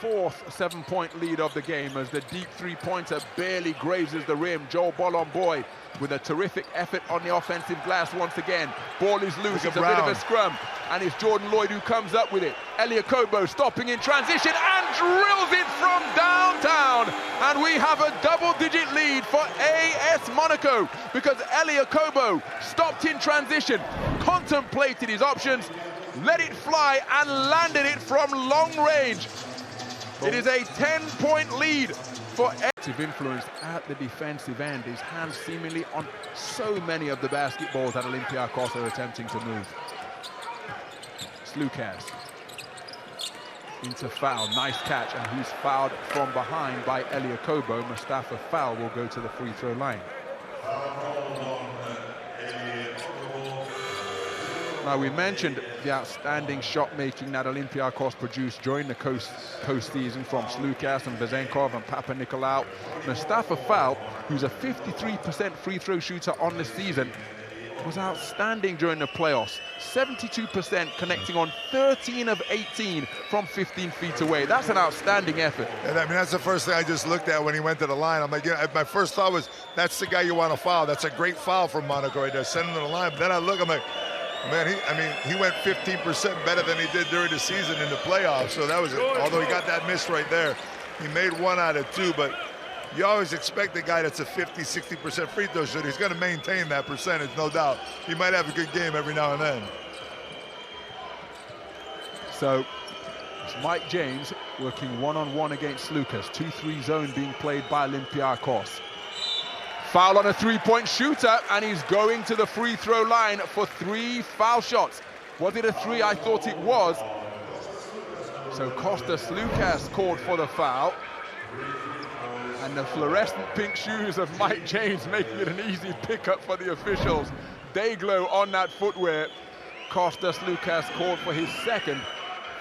4th 7-point lead of the game as the deep 3-pointer barely grazes the rim. Joel Bolomboy with a terrific effort on the offensive glass once again. Ball is loose, it's a bit of a scrum, and it's Jordan Lloyd who comes up with it. Eliakobo stopping in transition and drills it from downtown. And we have a double-digit lead for AS Monaco because Eliakobo stopped in transition, contemplated his options, let it fly, and landed it from long range. It is a 10-point lead for active influence at the defensive end. His hands seemingly on so many of the basketballs that Olympiacos are attempting to move. Sloukas into foul, nice catch, and he's fouled from behind by Eliakobo. Mustafa Fall will go to the free throw line. Now, we mentioned the outstanding shot-making that Olympiacos produced during the postseason from Sloukas and Vezenkov and Papanikolaou. Mustafa Fall, who's a 53% free throw shooter on the season, was outstanding during the playoffs. 72% connecting on 13 of 18 from 15 feet away. That's an outstanding effort. And I mean, that's the first thing I just looked at when he went to the line. I'm like, yeah, my first thought was, that's the guy you want to foul. That's a great foul from Monaco right there, send him to the line. But then I look, I'm like, man, he went 15% better than he did during the season in the playoffs. So that was, although he got that miss right there, he made 1 out of 2. But you always expect a guy that's a 50, 60% free throw shooter. He's going to maintain that percentage, no doubt. He might have a good game every now and then. So it's Mike James working one-on-one against Sloukas. 2-3 zone being played by Olympiacos. Foul on a 3-point shooter, and he's going to the free throw line for 3 foul shots. Was it a 3? I thought it was. So Kostas Sloukas called for the foul. And the fluorescent pink shoes of Mike James making it an easy pickup for the officials. Day glow on that footwear. Kostas Sloukas called for his second.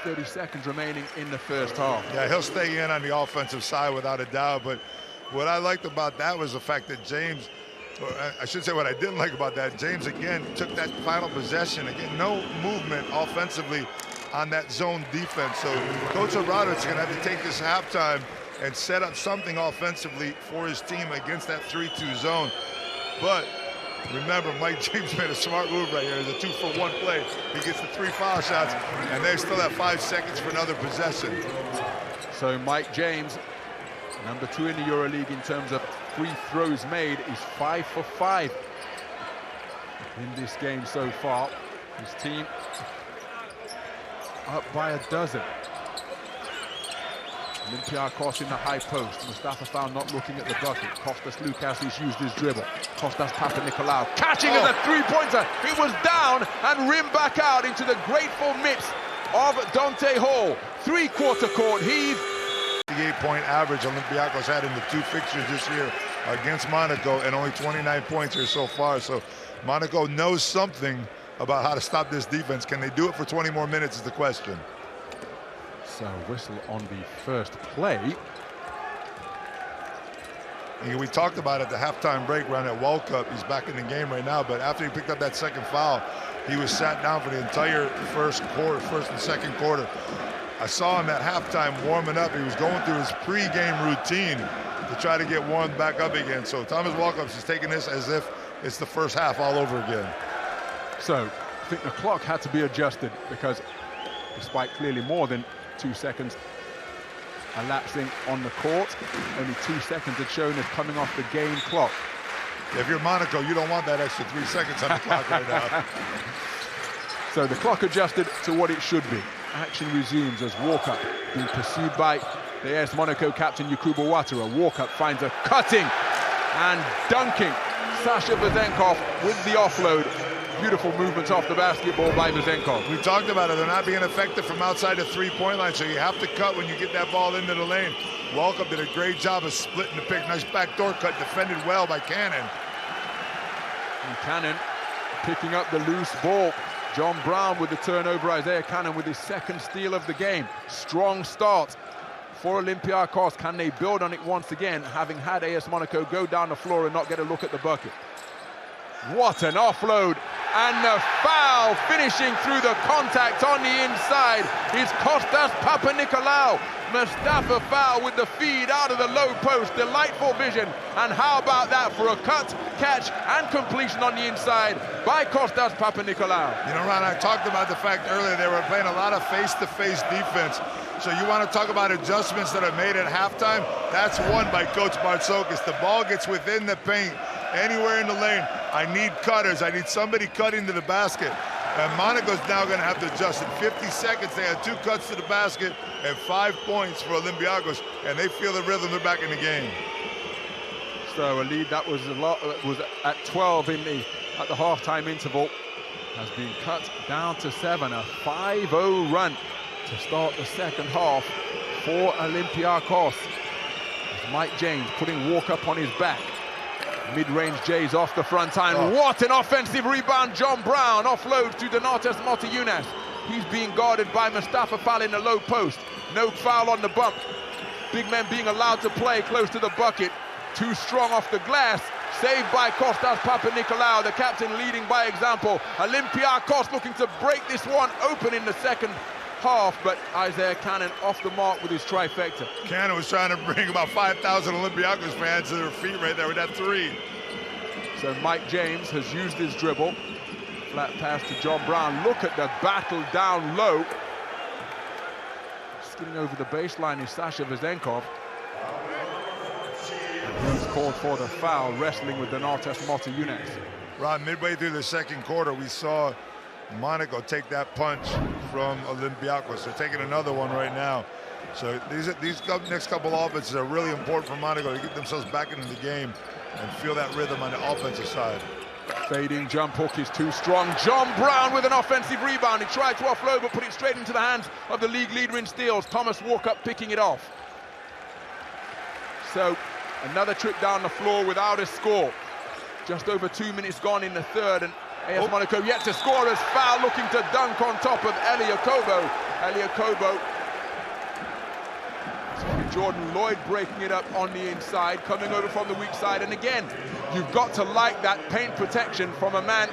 30 seconds remaining in the first half. Yeah, he'll stay in on the offensive side without a doubt, but what I liked about that was the fact that James, or I should say what I didn't like about that, James again took that final possession. Again, no movement offensively on that zone defense. So Coach Obradovic is going to have to take this halftime and set up something offensively for his team against that 3-2 zone. But remember, Mike James made a smart move right here. It's a 2-for-1 play. He gets the 3 foul shots, and they still have 5 seconds for another possession. So Mike James, number 2 in the EuroLeague in terms of free throws made, is 5 for 5 in this game so far. His team up by a dozen. Olympiacos in the high post. Mustafa Fal not looking at the bucket. Kostas Sloukas, who's used his dribble. Kostas Papanikolaou catching as a three-pointer. It was down and rimmed back out into the grateful mitts of Dante Hall. 3-quarter court heave. 58-point average Olympiacos had in the 2 fixtures this year against Monaco, and only 29 points here so far. So Monaco knows something about how to stop this defense. Can they do it for 20 more minutes is the question. So whistle on the first play. And we talked about at the halftime break round at World Cup. He's back in the game right now, but after he picked up that second foul, he was sat down for the entire first and second quarter. I saw him at halftime warming up. He was going through his pre-game routine to try to get warmed back up again. So Thomas Walkups is taking this as if it's the first half all over again. So I think the clock had to be adjusted, because despite clearly more than 2 seconds elapsing on the court, only 2 seconds had shown as coming off the game clock. If you're Monaco, you don't want that extra 3 seconds on the clock right now. So the clock adjusted to what it should be. Action resumes as Walkup, being pursued by the AS Monaco captain Yakuba Ouattara. Walkup finds a cutting and dunking Sasha Vezenkov with the offload. Beautiful movements off the basketball by Vezenkov. We talked about it. They're not being effective from outside the 3-point line, so you have to cut when you get that ball into the lane. Walkup did a great job of splitting the pick. Nice backdoor cut, defended well by Cannon. And Cannon picking up the loose ball. John Brown with the turnover. Isaiah Cannon with his second steal of the game. Strong start for Olympiacos. Can they build on it once again, having had AS Monaco go down the floor and not get a look at the bucket? What an offload, and the foul finishing through the contact on the inside is Kostas Papanikolaou. Mustafa Fal with the feed out of the low post. Delightful vision, and how about that for a cut, catch and completion on the inside by Kostas Papanikolaou. You know, Ron, I talked about the fact earlier they were playing a lot of face-to-face defense. So you want to talk about adjustments that are made at halftime? That's one by Coach Bartzokas. The ball gets within the paint, anywhere in the lane. I need cutters. I need somebody cutting to the basket. And Monaco's now going to have to adjust. In 50 seconds, they had 2 cuts to the basket and 5 points for Olympiacos, and they feel the rhythm. They're back in the game. So a lead that was at 12 at the halftime interval has been cut down to 7. A 5-0 run to start the second half for Olympiacos. As Mike James putting Walkup on his back. Mid-range Jays off the front time. What an offensive rebound. John Brown offloads to Donatas Motiejunas. He's being guarded by Mustafa Fal in the low post. No foul on the bump. Big men being allowed to play close to the bucket. Too strong off the glass. Saved by Kostas Papanikolaou, the captain leading by example. Olympiacos looking to break this one open in the second half, but Isaiah Cannon off the mark with his trifecta. Cannon was trying to bring about 5,000 Olympiacos fans to their feet right there with that 3. So Mike James has used his dribble. Flat pass to John Brown. Look at the battle down low. Skidding over the baseline is Sasha Vezenkov. He's called for the foul, wrestling with Donatas Motiejunas. Ron, midway through the second quarter, we saw Monaco take that punch from Olympiacos. They're taking another one right now. So these next couple offenses are really important for Monaco to get themselves back into the game and feel that rhythm on the offensive side. Fading jump hook is too strong. John Brown with an offensive rebound. He tried to offload but put it straight into the hands of the league leader in steals. Thomas Walkup picking it off. So another trip down the floor without a score. Just over 2 minutes gone in the third, and AS Monaco yet to score as Fal looking to dunk on top of Eliakobo. Jordan Lloyd breaking it up on the inside, coming over from the weak side. And again, you've got to like that paint protection from a man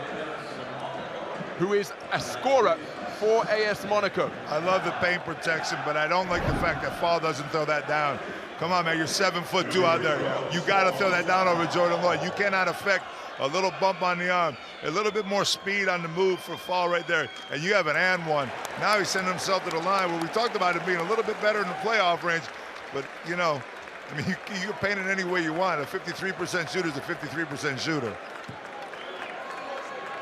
who is a scorer for AS Monaco. I love the paint protection, but I don't like the fact that Fall doesn't throw that down. Come on, man, you're 7'2" out there. You got to throw that down over Jordan Lloyd. You cannot affect a little bump on the arm, a little bit more speed on the move for Fall right there, and you have an and one. Now he's sending himself to the line where we talked about him being a little bit better in the playoff range, but, you know, I mean, you can paint it any way you want. A 53% shooter is a 53% shooter.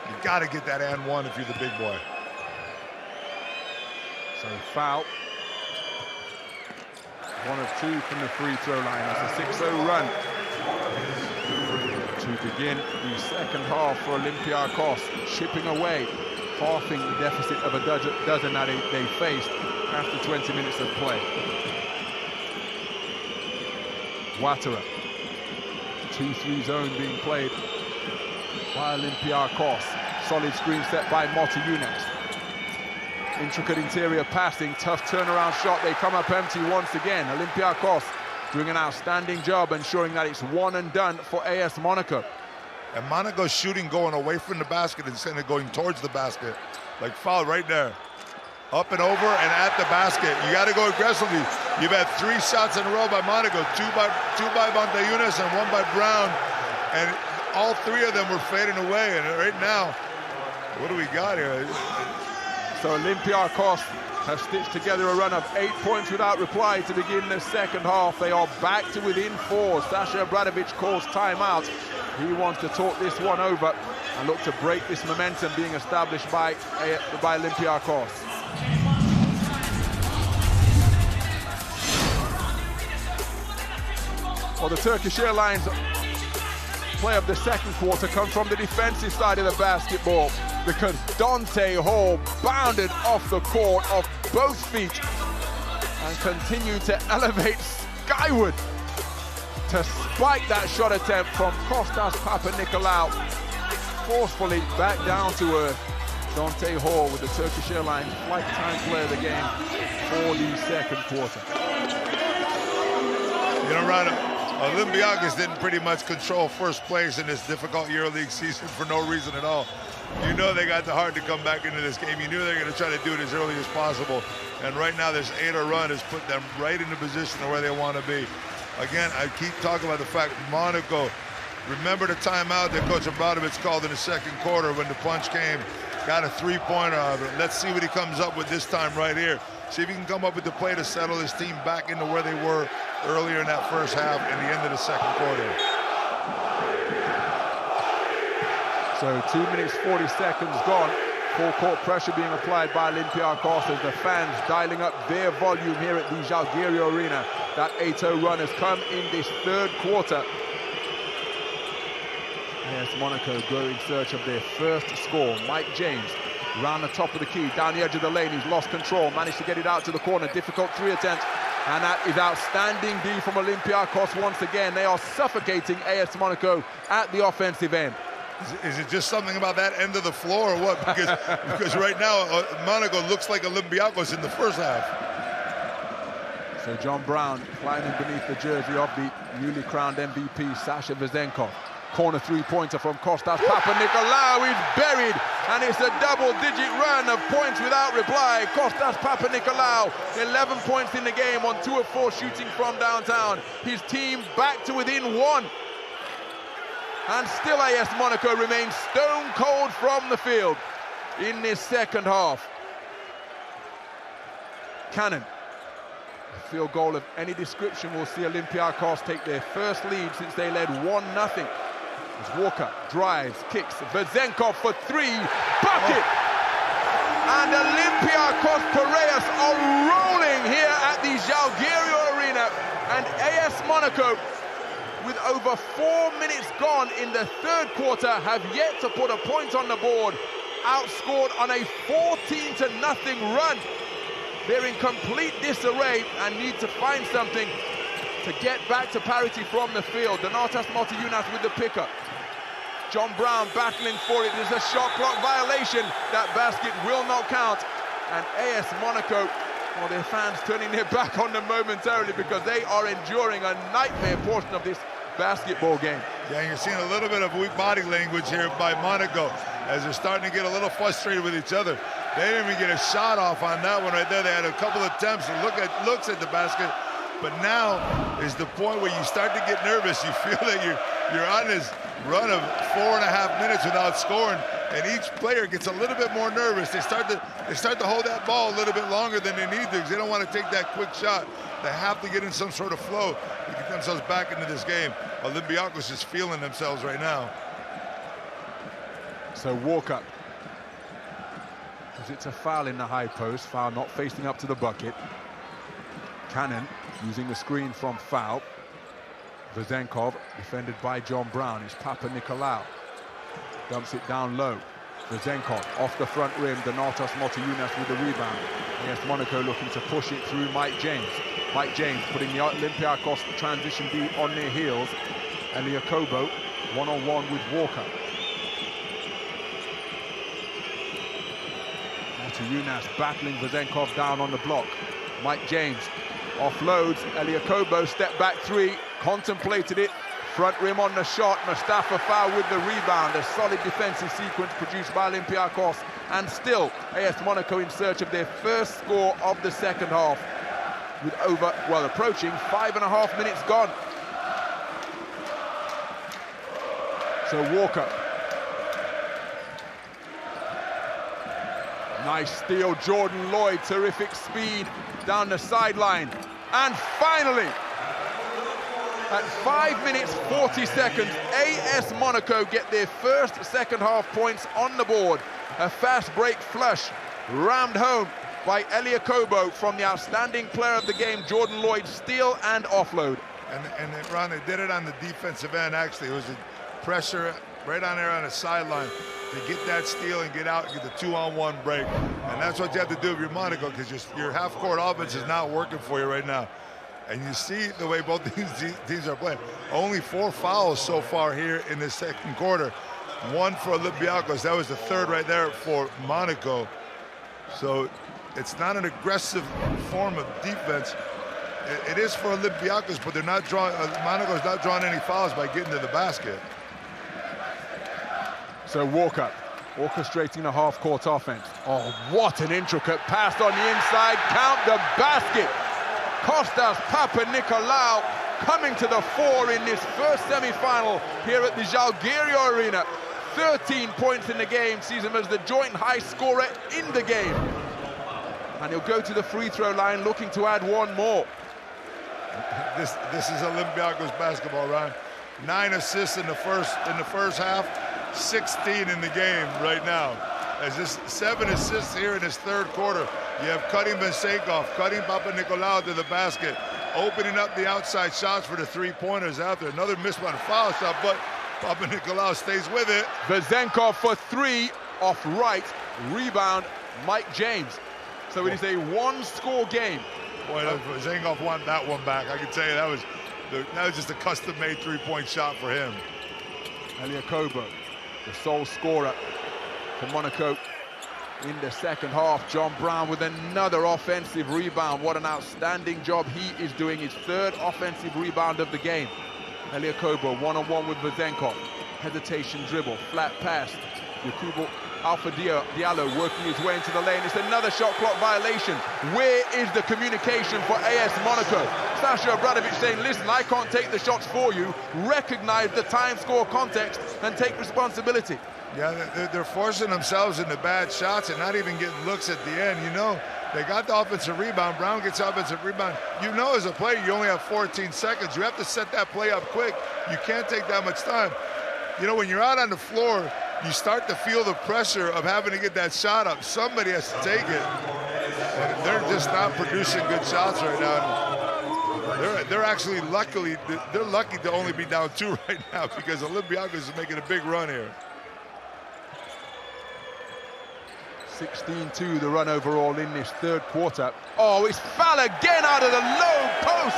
You got to get that and one if you're the big boy. So foul. 1 of 2 from the free throw line. That's a 6-0 run to begin the second half for Olympiacos, chipping away, halving the deficit of a dozen that they faced after 20 minutes of play. Ouattara, 2-3 zone being played by Olympiacos. Solid screen set by Mota Younes. Intricate interior passing, tough turnaround shot. They come up empty once again. Olympiacos doing an outstanding job ensuring that it's one and done for AS Monaco. And Monaco's shooting going away from the basket instead of going towards the basket. Like foul right there. Up and over and at the basket. You got to go aggressively. You've had 3 shots in a row by Monaco. Two by Mota Younes and 1 by Brown. And all 3 of them were fading away. And right now, what do we got here? So Olympiacos have stitched together a run of 8 points without reply to begin the second half. They are back to within 4. Sasha Obradovic calls timeout. He wants to talk this one over and look to break this momentum being established by Olympiacos. Well, the Turkish Airlines play of the second quarter comes from the defensive side of the basketball, because Dante Hall bounded off the court off both feet and continued to elevate skyward to spike that shot attempt from Kostas Papanikolaou. Forcefully back down to earth. Dante Hall with the Turkish Airlines flight time player of the game for the second quarter. You know, Rana, Olympiacos didn't pretty much control first place in this difficult EuroLeague season for no reason at all. You know they got the heart to come back into this game. You knew they were going to try to do it as early as possible. And right now, this 8-0 run has put them right in the position of where they want to be. Again, I keep talking about the fact Monaco, remember the timeout that Coach Obradovic called in the second quarter when the punch came, got a 3-pointer out of it. Let's see what he comes up with this time right here. See if he can come up with the play to settle his team back into where they were earlier in that first half and the end of the second quarter. So 2 minutes, 40 seconds gone. Full court pressure being applied by Olympiacos as the fans dialing up their volume here at the Zalgiris Arena. That 8-0 run has come in this third quarter. Yes, Monaco go in search of their first score. Mike James round the top of the key, down the edge of the lane. He's lost control, managed to get it out to the corner. Difficult 3 attempt. And that is outstanding D from Olympiacos once again. They are suffocating AS Monaco at the offensive end. Is it just something about that end of the floor or what? Because right now, Monaco looks like Olympiacos in the first half. So John Brown climbing beneath the jersey of the newly crowned MVP, Sasha Vezenkov. Corner 3-pointer from Kostas Papanikolaou is buried, and it's a double-digit run of points without reply. Kostas Papanikolaou, 11 points in the game on 2 of 4 shooting from downtown. His team back to within 1. And still AS Monaco remains stone cold from the field in this second half. Cannon. A field goal of any description will see Olympiacos take their first lead since they led 1-0. As Walker drives, kicks, Vezenkov for 3, bucket! And Olympiacos Piraeus are rolling here at the Zalgiris Arena, and AS Monaco, with over 4 minutes gone in the third quarter, have yet to put a point on the board. Outscored on a 14-0 run. They're in complete disarray and need to find something to get back to parity from the field. Donatas Mota Younes with the pickup. John Brown battling for it. There's a shot clock violation. That basket will not count. And AS Monaco, well, their fans turning their back on them momentarily because they are enduring a nightmare portion of this basketball game. Yeah, and you're seeing a little bit of weak body language here by Monaco as they're starting to get a little frustrated with each other. They didn't even get a shot off on that one right there. They had a couple attempts and looks at the basket. But now is the point where you start to get nervous. You feel that you're on this run of 4.5 minutes without scoring, and each player gets a little bit more nervous. They start to hold that ball a little bit longer than they need to, because they don't want to take that quick shot. They have to get in some sort of flow to get themselves back into this game. Olympiacos is feeling themselves right now. So Walker, because it's a foul in the high post, foul not facing up to the bucket. Cannon using the screen from foul. Vezenkov, defended by John Brown. It's Papa Nicolau. Dumps it down low. Vezenkov off the front rim. Donatas Motiejunas with the rebound. Yes, Monaco looking to push it through Mike James. Mike James putting the Olympiacos transition D on their heels. Eliakobo one-on-one with Walker. Motiejunas battling Vezenkov down on the block. Mike James offloads. Eliakobo step back three, contemplated it, front rim on the shot. Mustafa Foul with the rebound. A solid defensive sequence produced by Olympiacos, and still AS Monaco in search of their first score of the second half, with approaching 5.5 minutes gone. So Walker, nice steal. Jordan Lloyd, terrific speed down the sideline. And finally, at 5 minutes 40 seconds, AS Monaco get their first second half points on the board. A fast break flush rammed home by Eliakobo from the outstanding player of the game, Jordan Lloyd, steal and offload. And Ron, they did it on the defensive end, actually. It was a pressure right on there on the sideline to get that steal and get out and get the 2-on-1 break. And that's what you have to do if you're Monaco, because your half-court offense is not working for you right now. And you see the way both these teams are playing. Only 4 fouls so far here in the second quarter. 1 for Olympiacos. That was the third right there for Monaco. So it's not an aggressive form of defense. It is for Olympiacos, but they're not drawing. Monaco's not drawing any fouls by getting to the basket. So Walker orchestrating a half-court offense. Oh, what an intricate pass on the inside. Count the basket. Kostas Papanikolaou coming to the fore in this first semi-final here at the Žalgiris Arena. 13 points in the game, sees him as the joint high scorer in the game. And he'll go to the free throw line looking to add 1 more. This is Olympiacos basketball, Ryan. 9 assists in the first half, 16 in the game right now. As this 7 assists here in his third quarter. You have cutting Vezenkov, cutting Papanikolaou to the basket, opening up the outside shots for the 3-pointers after. Another missed one, foul shot, but Papanikolaou stays with it. Vezenkov for 3 off right, rebound Mike James. So it is a 1-score game. Boy, Vezenkov won that one back. I can tell you that was just a custom-made 3-point shot for him. Eliakobo, the sole scorer for Monaco in the second half. John Brown with another offensive rebound. What an outstanding job he is doing. His 3rd offensive rebound of the game. Eliakobo one-on-one with Vezenkov. Hesitation dribble, flat pass. Yakubu Alpha Diallo working his way into the lane. It's another shot clock violation. Where is the communication for AS Monaco? Sasha Obradovic saying, listen, I can't take the shots for you. Recognize the time, score, context, and take responsibility. Yeah, they're forcing themselves into bad shots and not even getting looks at the end. You know, they got the offensive rebound. Brown gets offensive rebound. You know, as a player, you only have 14 seconds. You have to set that play up quick. You can't take that much time. You know, when you're out on the floor, you start to feel the pressure of having to get that shot up. Somebody has to take it. And they're just not producing good shots right now. They're actually lucky to only be down 2 right now, because Olympiacos is making a big run here. 16-2 the run overall in this third quarter. Oh, it's foul again out of the low post.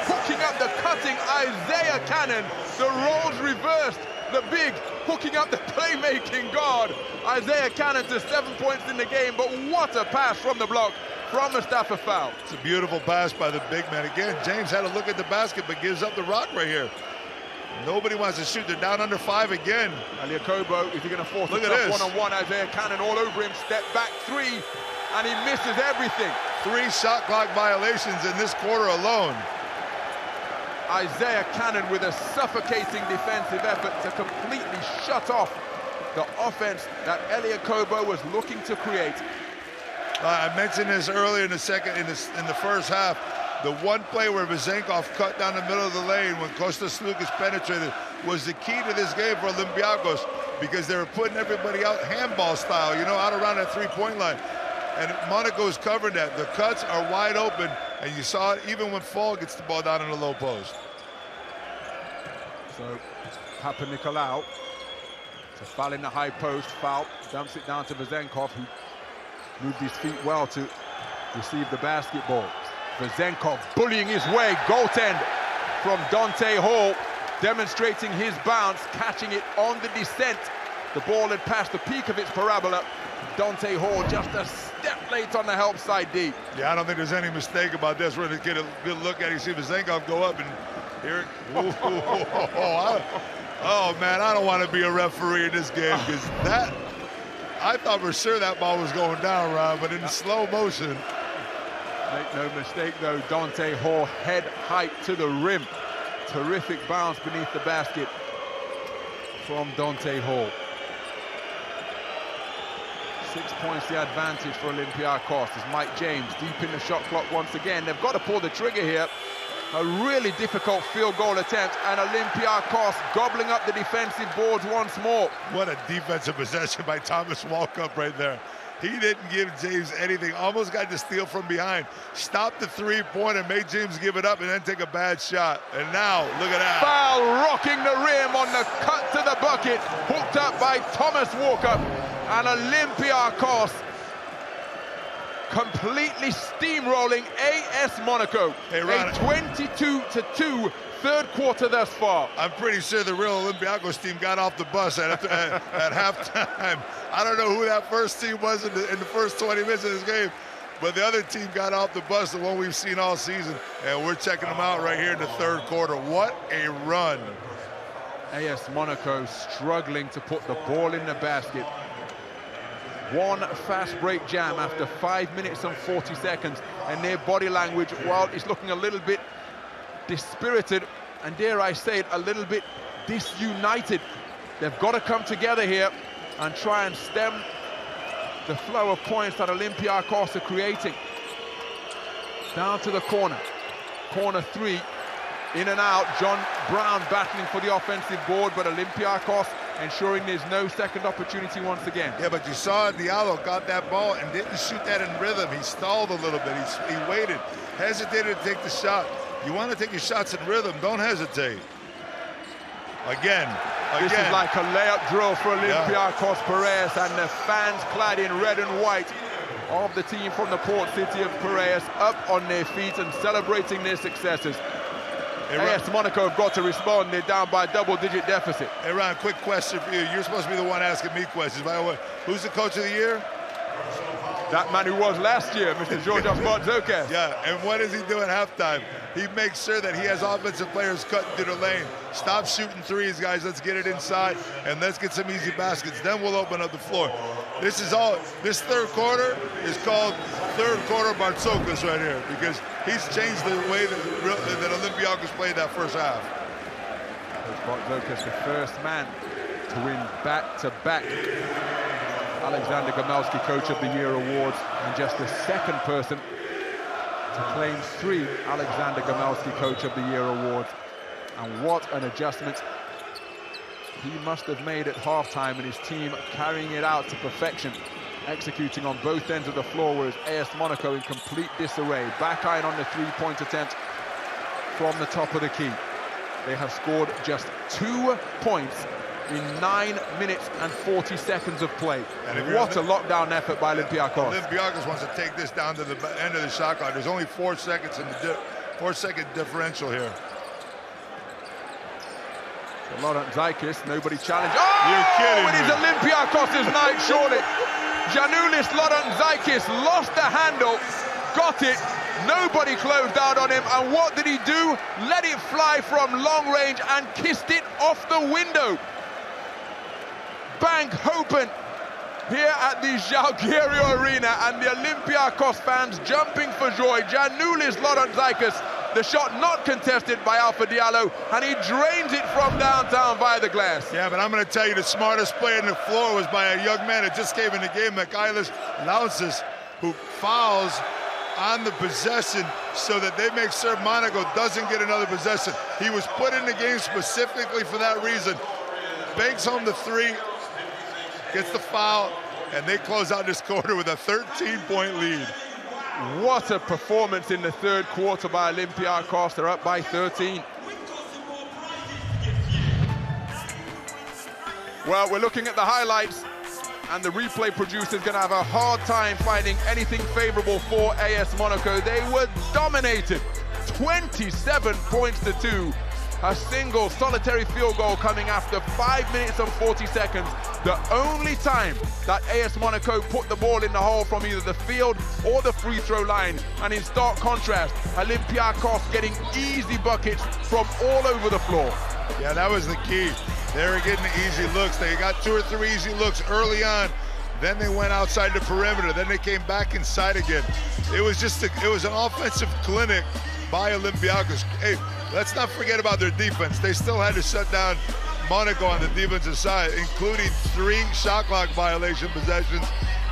Hooking up the cutting Isaiah Cannon. The roles reversed. The big hooking up the playmaking guard. Isaiah Cannon to 7 points in the game, but what a pass from the block from Mustafa Foul. It's a beautiful pass by the big man. Again, James had to look at the basket, but gives up the rock right here. Nobody wants to shoot. They're down under 5 again. Olympiacos, is he going to force Look a at tough this. one-on-one? Isaiah Cannon all over him, step back 3, and he misses everything. 3 shot clock violations in this quarter alone. Isaiah Cannon with a suffocating defensive effort to completely shut off the offense that Olympiacos was looking to create. I mentioned this earlier in the first half. The one play where Vezenkov cut down the middle of the lane when Kostas Sloukas penetrated was the key to this game for Olympiacos, because they were putting everybody out handball style, you know, out around that 3-point line. And Monaco is covering that. The cuts are wide open, and you saw it even when Fall gets the ball down in the low post. So, Papa Nicolau to foul in the high post, foul, dumps it down to Vezenkov, who moved his feet well to receive the basketball. Vezenkov bullying his way, goaltend from Dante Hall, demonstrating his bounce, catching it on the descent. The ball had passed the peak of its parabola. Dante Hall just a step late on the help side D. Yeah, I don't think there's any mistake about this. We're going to get a good look at it. You see Vezenkov go up and here. Oh, man, I don't want to be a referee in this game, because that, I thought for sure that ball was going down, Ron, but in slow motion. Make no mistake, though, Dante Hall head height to the rim. Terrific bounce beneath the basket from Dante Hall. 6 points the advantage for Olympiacos as Mike James deep in the shot clock once again. They've got to pull the trigger here. A really difficult field goal attempt, and Olympiacos gobbling up the defensive boards once more. What a defensive possession by Thomas Walkup right there. He didn't give James anything. Almost got to steal from behind. Stopped the 3-pointer, made James give it up, and then take a bad shot. And now, look at that. Foul rocking the rim on the cut to the bucket. Hooked up by Thomas Walkup. And Olympiacos completely steamrolling AS Monaco. Hey, Ron, a 22-2 third quarter thus far. I'm pretty sure the real Olympiacos team got off the bus at halftime. I don't know who that first team was in the first 20 minutes of this game, but the other team got off the bus, the one we've seen all season, and we're checking them out right here in the third quarter. What a run. AS Monaco struggling to put the ball in the basket. One fast break jam after 5 minutes and 40 seconds, and their body language, while it's looking a little bit dispirited, and dare I say it, a little bit disunited. They've got to come together here and try and stem the flow of points that Olympiacos are creating. Down to the corner. Corner 3, in and out. John Brown battling for the offensive board, but Olympiacos ensuring there's no second opportunity once again. Yeah, but you saw Diallo got that ball and didn't shoot that in rhythm. He stalled a little bit. He waited, hesitated to take the shot. You want to take your shots in rhythm, don't hesitate. Again. This is like a layup drill for Olympiacos Piraeus, and the fans clad in red and white of the team from the port city of Piraeus up on their feet and celebrating their successes. Hey, AS Monaco have got to respond. They're down by a double-digit deficit. Hey, Ron, quick question for you. You're supposed to be the one asking me questions. By the way, who's the coach of the year? That man who was last year, Mr. Georgios Sloukas. Yeah, and what does he do at halftime? He makes sure that he has offensive players cut through the lane. Stop shooting threes, guys. Let's get it inside, and let's get some easy baskets. Then we'll open up the floor. This third quarter is called third quarter Bartzokas right here, because he's changed the way that Olympiacos played that first half. Bartzokas, the first man to win back-to-back Alexander Gamelski Coach of the Year awards, and just the second person to claim 3 Alexander Gamelski Coach of the Year awards. And what an adjustment he must have made at halftime, and his team carrying it out to perfection, executing on both ends of the floor, whereas AS Monaco in complete disarray. Back iron on the 3-point attempt from the top of the key. They have scored just 2 points in 9 minutes and 40 seconds of play. What a lockdown effort by Olympiacos. Olympiacos wants to take this down to the end of the shot clock. There's only 4 seconds in the 4-second differential here. So Laurent Zaikis, nobody challenged. Oh, you're kidding me. It is Olympiacos' night, surely. Janulis Laurent Zaikis lost the handle, got it, Nobody closed out on him, and what did he do? Let it fly from long range and kissed it off the window. Bank open here at the Žalgiris Arena, and the Olympiacos fans jumping for joy. Giannoulis Lorentzakis, the shot not contested by Alpha Diallo, and he drains it from downtown via the glass. Yeah, but I'm going to tell you, the smartest play on the floor was by a young man that just came in the game, Michaelis Launces, who fouls on the possession so that they make sure Monaco doesn't get another possession. He was put in the game specifically for that reason. Banks home the three, gets the foul, and they close out this quarter with a 13-point lead. What a performance in the third quarter by Olympiacos. They're up by 13. Well, we're looking at the highlights, and the replay producer is going to have a hard time finding anything favorable for AS Monaco. They were dominated, 27 points to 2. A single solitary field goal coming after 5 minutes and 40 seconds. The only time that AS Monaco put the ball in the hole from either the field or the free throw line. And in stark contrast, Olympiacos getting easy buckets from all over the floor. Yeah, that was the key. They were getting the easy looks. They got 2 or 3 easy looks early on. Then they went outside the perimeter. Then they came back inside again. It was just it was an offensive clinic by Olympiacos. Hey, let's not forget about their defense. They still had to shut down Monaco on the defensive side, including 3 shot clock violation possessions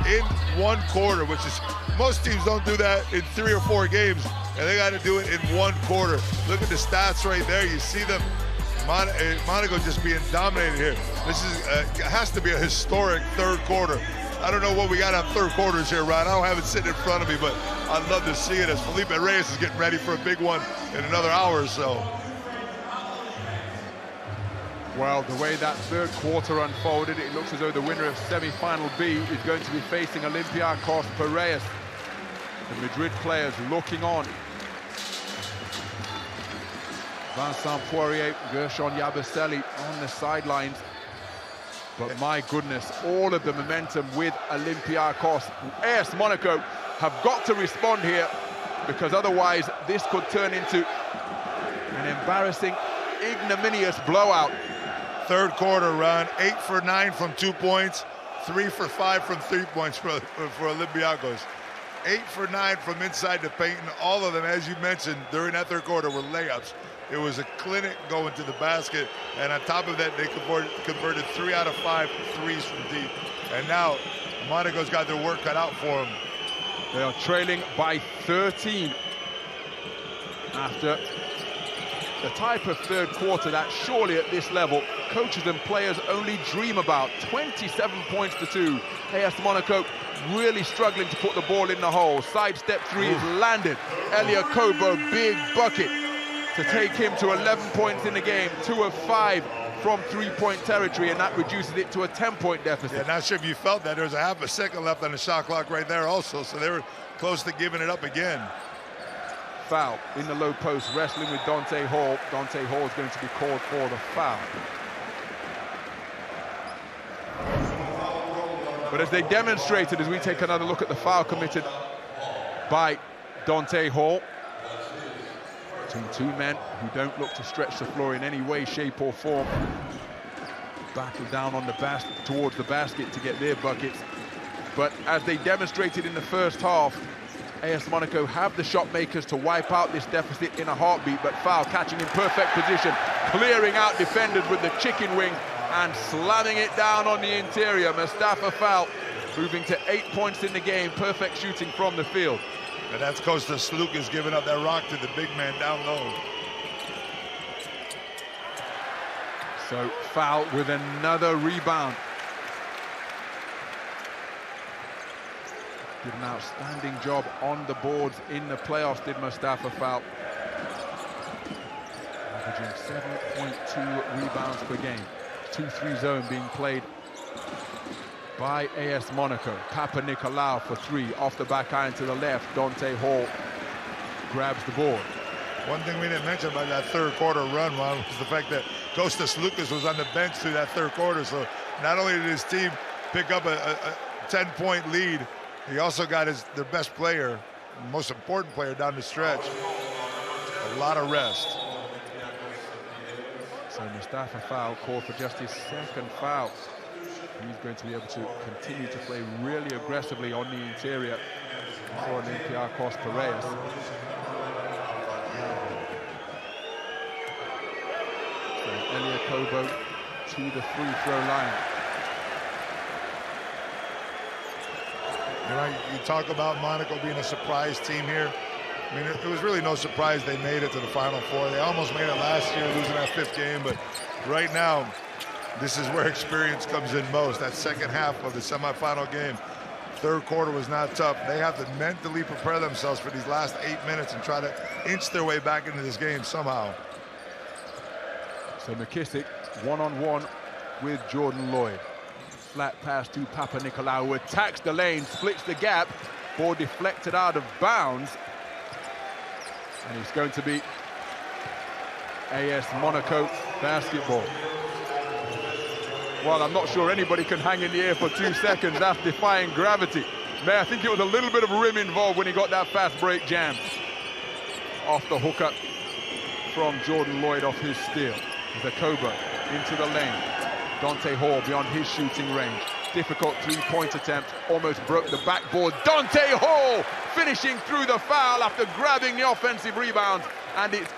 in 1 quarter, which is, most teams don't do that in 3 or 4 games, and they got to do it in 1 quarter. Look at the stats right there. You see them, Monaco just being dominated here. This is has to be a historic third quarter. I don't know what we got on third quarters here, Ryan. I don't have it sitting in front of me, but I'd love to see it as Felipe Reyes is getting ready for a big one in another hour or so. Well, the way that third quarter unfolded, it looks as though the winner of semi-final B is going to be facing Olympiacos Piraeus. The Madrid players looking on. Vincent Poirier, Gershon Yabusele on the sidelines. But my goodness, all of the momentum with Olympiacos. AS Monaco have got to respond here, because otherwise this could turn into an embarrassing, ignominious blowout. Third quarter run, 8 for 9 from 2 points, 3 for 5 from 3 points for Olympiacos. 8 for 9 from inside the paint, and all of them, as you mentioned, during that third quarter were layups. It was a clinic going to the basket, and on top of that, they converted 3 out of 5 threes from deep. And now, Monaco's got their work cut out for them. They are trailing by 13 after the type of third quarter that surely at this level, coaches and players only dream about. 27 points to 2. AS Monaco really struggling to put the ball in the hole. Sidestep 3 is landed. Elia Kobo, big bucket to take him to 11 points in the game, 2 of 5 from 3-point territory, and that reduces it to a 10-point deficit. Yeah, not sure if you felt that. There was a half a second left on the shot clock right there also, so they were close to giving it up again. Foul in the low post, wrestling with Dante Hall. Dante Hall is going to be called for the foul. But as they demonstrated, as we take another look at the foul committed by Dante Hall, between 2 men who don't look to stretch the floor in any way, shape or form. Battle down on the towards the basket to get their buckets. But as they demonstrated in the first half, AS Monaco have the shot makers to wipe out this deficit in a heartbeat, but foul catching in perfect position, clearing out defenders with the chicken wing and slamming it down on the interior. Mustafa Foul moving to 8 points in the game, perfect shooting from the field. And that's Kostas Sloukas giving up that rock to the big man down low. So Foul with another rebound. Did an outstanding job on the boards in the playoffs, did Mustafa Foul. Averaging 7.2 rebounds per game. 2-3 zone being played by AS Monaco. Papa Nicolau for 3, off the back iron to the left. Dante Hall grabs the board. One thing we didn't mention about that third quarter run, Ron, was the fact that Kostas Sloukas was on the bench through that third quarter. So not only did his team pick up a 10-point lead, he also got their best player, most important player down the stretch. A lot of rest. So Mustafa Fowl called for just his second foul. He's going to be able to continue to play really aggressively on the interior for Olympiacos Piraeus. So Eliakobo to the free throw line. You know, you talk about Monaco being a surprise team here. I mean, it was really no surprise they made it to the Final Four. They almost made it last year, losing that 5th game, but right now, this is where experience comes in most. That second half of the semifinal game, 3rd quarter was not tough. They have to mentally prepare themselves for these last 8 minutes and try to inch their way back into this game somehow. So McKissick one-on-one with Jordan Lloyd. Flat pass to Papanikolaou, who attacks the lane, splits the gap, ball deflected out of bounds. And it's going to be AS Monaco basketball. Well, I'm not sure anybody can hang in the air for 2 seconds. That's defying gravity. Man, I think it was a little bit of rim involved when he got that fast break jam. Off the hookup from Jordan Lloyd off his steal. Zakoba into the lane. Dante Hall beyond his shooting range. Difficult 3-point attempt, almost broke the backboard. Dante Hall finishing through the foul after grabbing the offensive rebound. And it's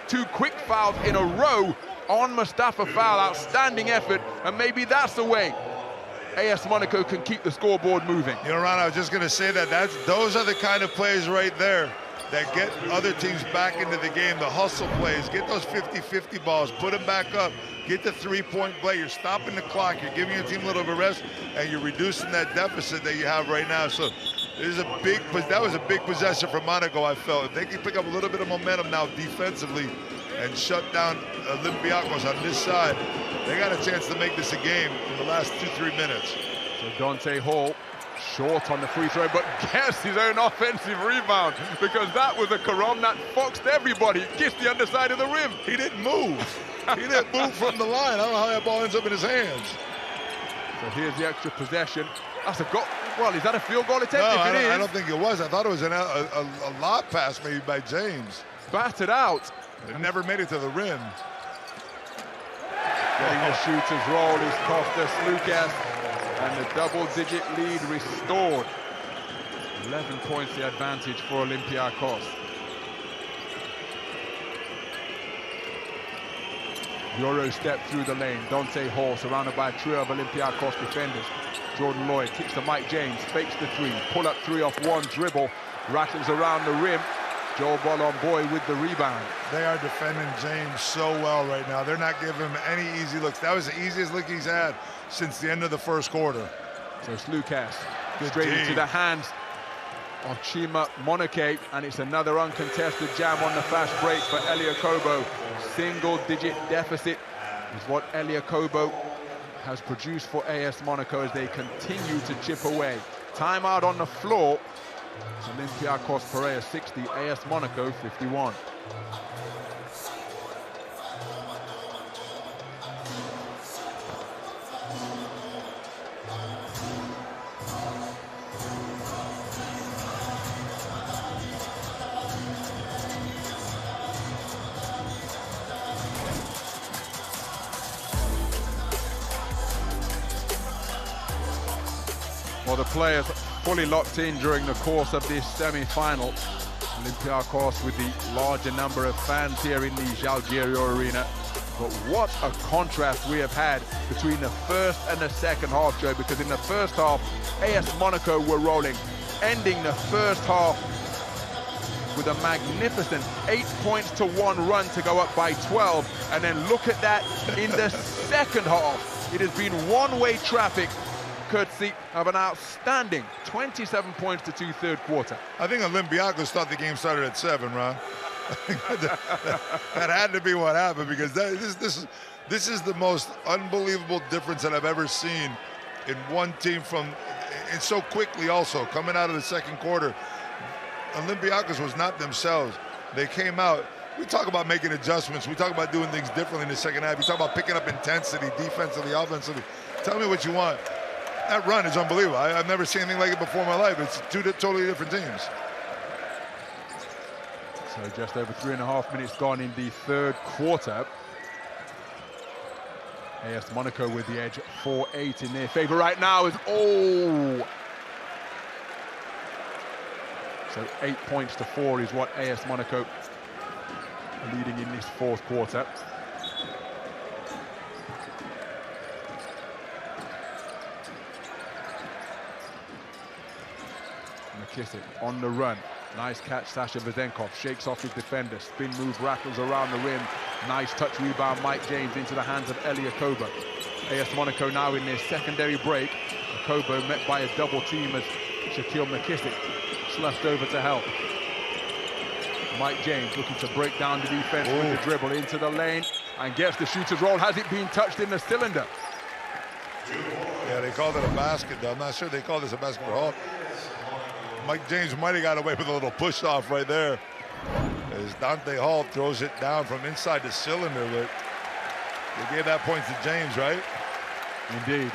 two quick fouls in a row on Mustafa Fowl. Outstanding effort, and maybe that's the way AS Monaco can keep the scoreboard moving. You know, Ron, I was just going to say those are the kind of plays right there that get other teams back into the game. The hustle plays, get those 50-50 balls, put them back up, get the 3-point play. You're stopping the clock, you're giving your team a little bit of rest, and you're reducing that deficit that you have right now. So that was a big possession for Monaco, I felt. If they can pick up a little bit of momentum now defensively and shut down Olympiacos on this side, they got a chance to make this a game in the last 2-3 minutes. So Dante Hall short on the free throw, but gets his own offensive rebound, because that was a Karam that foxed everybody, kissed the underside of the rim. He didn't move. He didn't move from the line. I don't know how that ball ends up in his hands. So here's the extra possession. That's a goal. Well, is that a field goal attempt? No, if it is, I don't think it was. I thought it was a lob pass maybe by James. batted out. It never made it to the rim. Getting the shooter's roll is Kostas Sloukas, and the double-digit lead restored. 11 points the advantage for Olympiacos. Euro step through the lane. Dante Hall surrounded by a trio of Olympiacos defenders. Jordan Lloyd kicks to Mike James, fakes the three, pull up three off one dribble, rattles around the rim. Joe Bolomboy with the rebound. They are defending James so well right now. They're not giving him any easy looks. That was the easiest look he's had since the end of the first quarter. So Sloukas straight into the hands of Chima Monake, and it's another uncontested jam on the fast break for Eliakobo. Single-digit deficit is what Eliakobo has produced for AS Monaco as they continue to chip away. Timeout on the floor. Olympiacos Piraeus 60, AS Monaco 51. Well, the players fully locked in during the course of this semi-final. Olympiacos with the larger number of fans here in the Jalgirio Arena. But what a contrast we have had between the first and the second half, Joe, because in the first half, AS Monaco were rolling, ending the first half with a magnificent 8-1 run to go up by 12. And then look at that in the second half. It has been one-way traffic, courtesy of an outstanding 27 points to two third quarter. I think Olympiacos thought the game started at 7, Ron. that had to be what happened, because this is the most unbelievable difference that I've ever seen in one team and so quickly also, coming out of the second quarter. Olympiacos was not themselves. They came out. We talk about making adjustments. We talk about doing things differently in the second half. You talk about picking up intensity, defensively, offensively. Tell me what you want. That run is unbelievable. I've never seen anything like it before in my life. It's two totally different teams. So just over 3.5 minutes gone in the third quarter. AS Monaco with the edge, 4-8 in their favor right now. So 8 points to 4 is what AS Monaco are leading in this fourth quarter. McKissick on the run. Nice catch, Sasha Vezenkov shakes off his defender. Spin move, rattles around the rim. Nice touch rebound, Mike James into the hands of Elie Akobo. AS Monaco now in their secondary break. Akobo met by a double team as Shaquille McKissick slushed over to help. Mike James looking to break down the defense with the dribble into the lane and gets the shooter's roll. Has it been touched in the cylinder? Yeah, they called it a basket, though. I'm not sure they called this a basketball. Mike James might have got away with a little push-off right there as Dante Hall throws it down from inside the cylinder, but they gave that point to James, right? Indeed.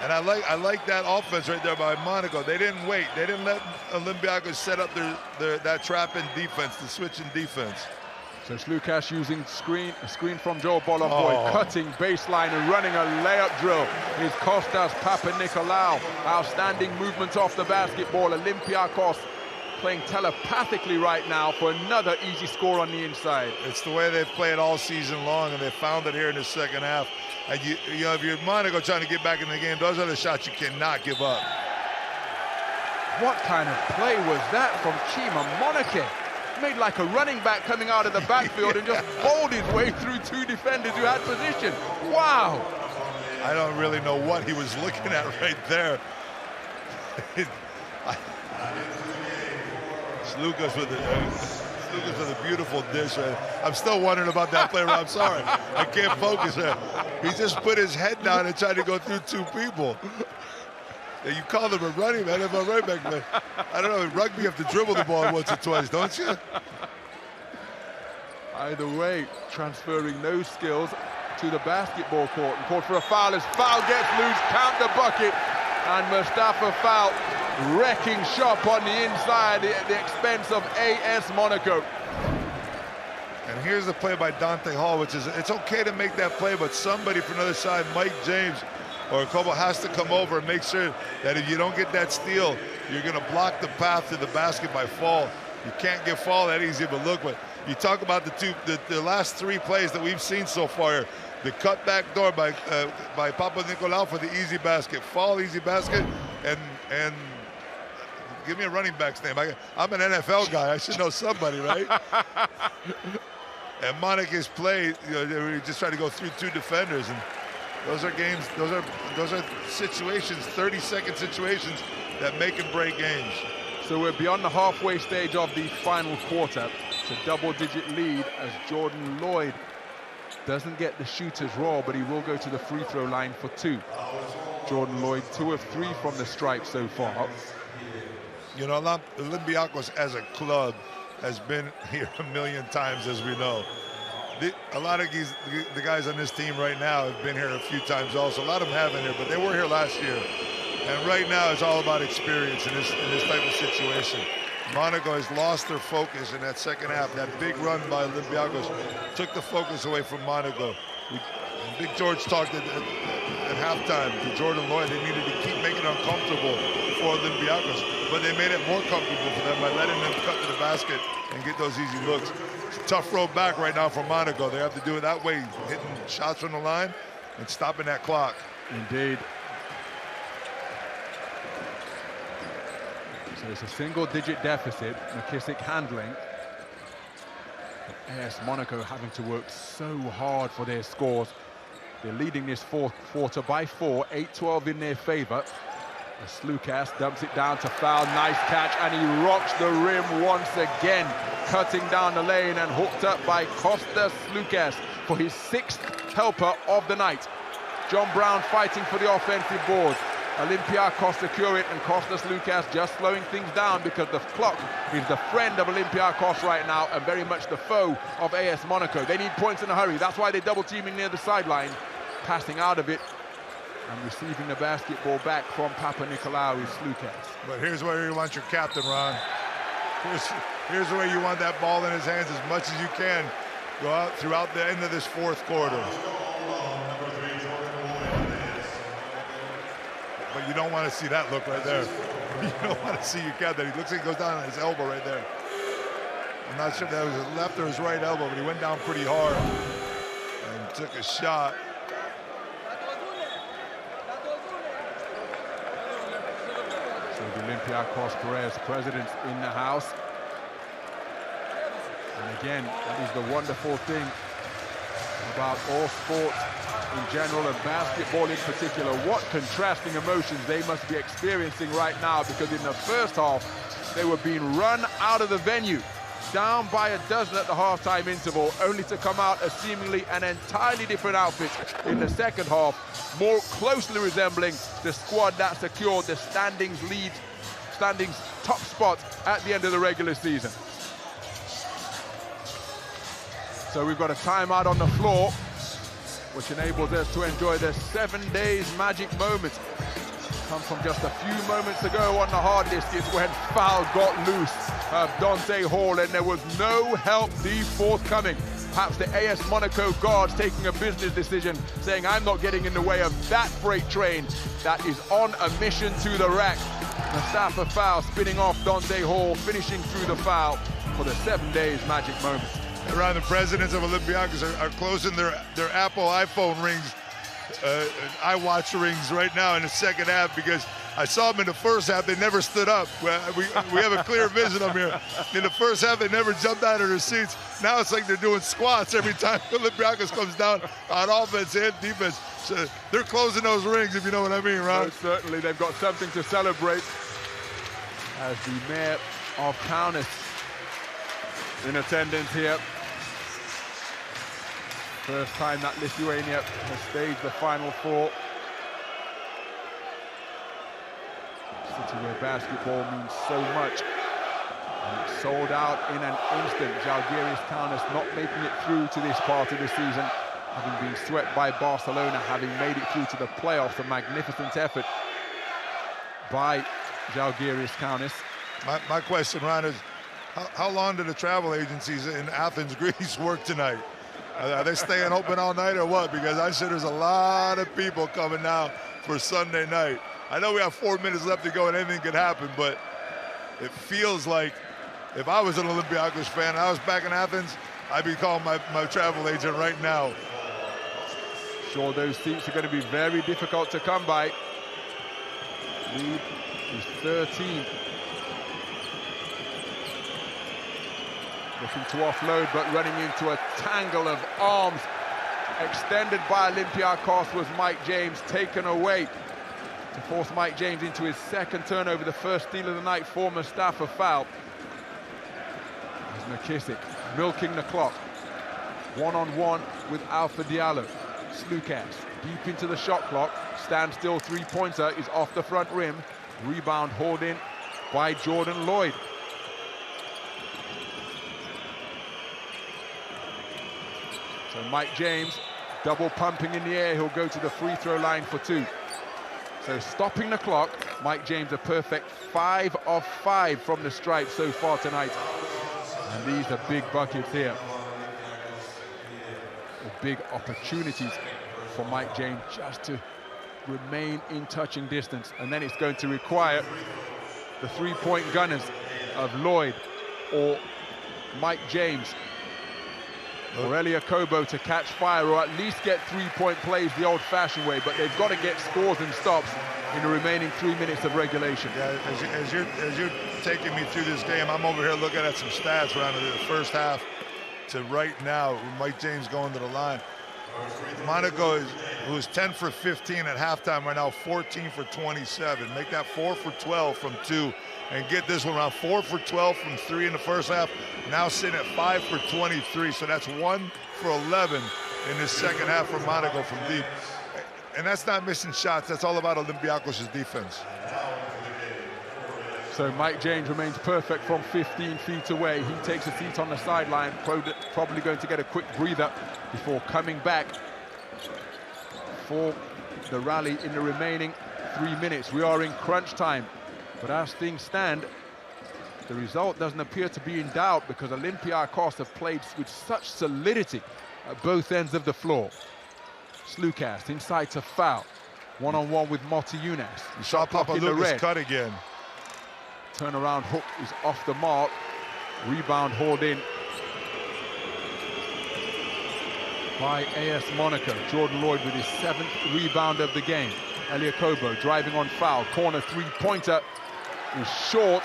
And I like that offense right there by Monaco. They didn't wait. They didn't let Olympiacos set up that trap-in defense, the switch-in defense. So Sloukas using a screen from Joel Bolomboy, cutting baseline and running a layup drill is Kostas Papanikolaou. Outstanding movement off the basketball. Olympiacos playing telepathically right now for another easy score on the inside. It's the way they've played all season long, and they found it here in the second half. And you know, if you're Monaco trying to get back in the game, those are the shots you cannot give up. What kind of play was that from Chima Monake? Made like a running back coming out of the backfield and just bowled his way through two defenders who had position. Wow. I don't really know what he was looking at right there. Sloukas with a beautiful dish. I'm still wondering about that play. I'm sorry. I can't focus there. He just put his head down and tried to go through two people. You call him a running man, if I'm right back there. I don't know, in rugby you have to dribble the ball once or twice, don't you? Either way, transferring those skills to the basketball court. And called for a foul as foul gets loose, count the bucket. And Mustafa Foul wrecking shop on the inside at the expense of AS Monaco. And here's the play by Dante Hall, which is, it's okay to make that play, but somebody from the other side, Mike James, or Kobo has to come over and make sure that if you don't get that steal, you're going to block the path to the basket by Fall. You can't get Fall that easy of a look, but you talk about the last three plays that we've seen so far. The cut back door by Papanikolaou for the easy basket, Fall easy basket, and give me a running back's name. I'm an NFL guy. I should know somebody, right? And Monaco's play, you know, they were just trying to go through two defenders, and those are games, those are situations, 30-second situations that make and break games. So we're beyond the halfway stage of the final quarter. It's a double-digit lead as Jordan Lloyd doesn't get the shooter's roll, but he will go to the free throw line for two. Jordan Lloyd, 2 of 3 from the stripe so far. You know, Olympiacos as a club has been here a million times, as we know. A lot of the guys on this team right now have been here a few times also. A lot of them haven't here, but they were here last year. And right now it's all about experience in this type of situation. Monaco has lost their focus in that second half. That big run by Olympiacos took the focus away from Monaco. Big George talked at halftime to Jordan Lloyd. They needed to keep making it uncomfortable for Olympiacos, but they made it more comfortable for them by letting them cut to the basket and get those easy looks. It's a tough road back right now for Monaco. They have to do it that way, hitting shots from the line and stopping that clock. Indeed. So it's a single-digit deficit. McKissick handling. But AS Monaco having to work so hard for their scores. They're leading this fourth quarter by 4, 8-12 in their favor. As Sloukas dumps it down to Foul, nice catch, and he rocks the rim once again, cutting down the lane and hooked up by Kostas Sloukas for his 6th helper of the night. John Brown fighting for the offensive board. Olympiacos secure it, and Kostas Sloukas just slowing things down because the clock is the friend of Olympiacos right now and very much the foe of AS Monaco. They need points in a hurry. That's why they're double teaming near the sideline, passing out of it and receiving the basketball back from Papanikolaou is Sloukas. But here's where you want your captain, Ron. Here's the way you want that ball in his hands as much as you can. Go out throughout the end of this fourth quarter. But you don't want to see that look right there. You don't want to see your cat that he looks like he goes down on his elbow right there. I'm not sure if that was his left or his right elbow, but he went down pretty hard and took a shot. So the Olympiacos Piraeus president in the house. And again, that is the wonderful thing about all sports in general and basketball in particular. What contrasting emotions they must be experiencing right now, because in the first half, they were being run out of the venue, down by a dozen at the halftime interval, only to come out as seemingly an entirely different outfit in the second half, more closely resembling the squad that secured the standings top spot at the end of the regular season. So we've got a timeout on the floor, which enables us to enjoy the 7 days magic moment. Come from just a few moments ago on the hard disk is when foul got loose of Dante Hall, and there was no help forthcoming. Perhaps the AS Monaco guards taking a business decision, saying, I'm not getting in the way of that freight train that is on a mission to the rack. Mustafa foul spinning off Dante Hall, finishing through the foul for the 7 days magic moment. Around the presidents of Olympiacos are closing their Apple iPhone rings, iWatch rings right now in the second half, because I saw them in the first half. They never stood up. We have a clear vision of them here. In the first half, they never jumped out of their seats. Now it's like they're doing squats every time Olympiacos comes down on offense and defense. So they're closing those rings, if you know what I mean, Ron. Most certainly, they've got something to celebrate, as the mayor of Kaunas in attendance here. First time that Lithuania has staged the Final Four. City where basketball means so much. And it's sold out in an instant. Žalgiris Kaunas not making it through to this part of the season, having been swept by Barcelona, having made it through to the playoffs. A magnificent effort by Žalgiris Kaunas. My question, Ron, is how long do the travel agencies in Athens, Greece work tonight? Are they staying open all night or what? Because I said there's a lot of people coming now for Sunday night. I know we have 4 minutes left to go and anything could happen, but it feels like if I was an Olympiacos fan and I was back in Athens, I'd be calling my travel agent right now. Sure, those seats are going to be very difficult to come by. Lead is 13. Looking to offload, but running into a tangle of arms extended by Olympiacos was Mike James, taken away to force Mike James into his second turnover, the first steal of the night for Mustafa foul. As McKissick milking the clock. One-on-one with Alpha Diallo. Sloukas deep into the shot clock. Standstill three-pointer is off the front rim. Rebound hauled in by Jordan Lloyd. So Mike James, double pumping in the air, he'll go to the free throw line for two. So stopping the clock, Mike James a perfect 5 of 5 from the stripe so far tonight. And these are big buckets here. Or big opportunities for Mike James just to remain in touching distance. And then it's going to require the three-point gunners of Lloyd or Mike James or Elia Kobo to catch fire, or at least get three-point plays the old-fashioned way, but they've got to get scores and stops in the remaining 3 minutes of regulation. Yeah, as you're taking me through this game, I'm over here looking at some stats around the first half to right now, with Mike James going to the line. Monaco who's 10 for 15 at halftime right now, 14 for 27. Make that 4 for 12 from 2. And get this one around 4 for 12 from 3 in the first half. Now sitting at 5 for 23. So that's 1 for 11 in this second half for Monaco from deep. And that's not missing shots. That's all about Olympiacos' defense. So Mike James remains perfect from 15 feet away. He takes a seat on the sideline, probably going to get a quick breather before coming back for the rally in the remaining 3 minutes. We are in crunch time. But as things stand, the result doesn't appear to be in doubt because Olympiacos have played with such solidity at both ends of the floor. Sloukas inside to foul. One-on-one with Motiejunas. Shot Papa Lucas cut again. Turnaround hook is off the mark. Rebound hauled in by AS Monaco. Jordan Lloyd with his 7th rebound of the game. Eliakobo driving on foul. Corner three-pointer is short.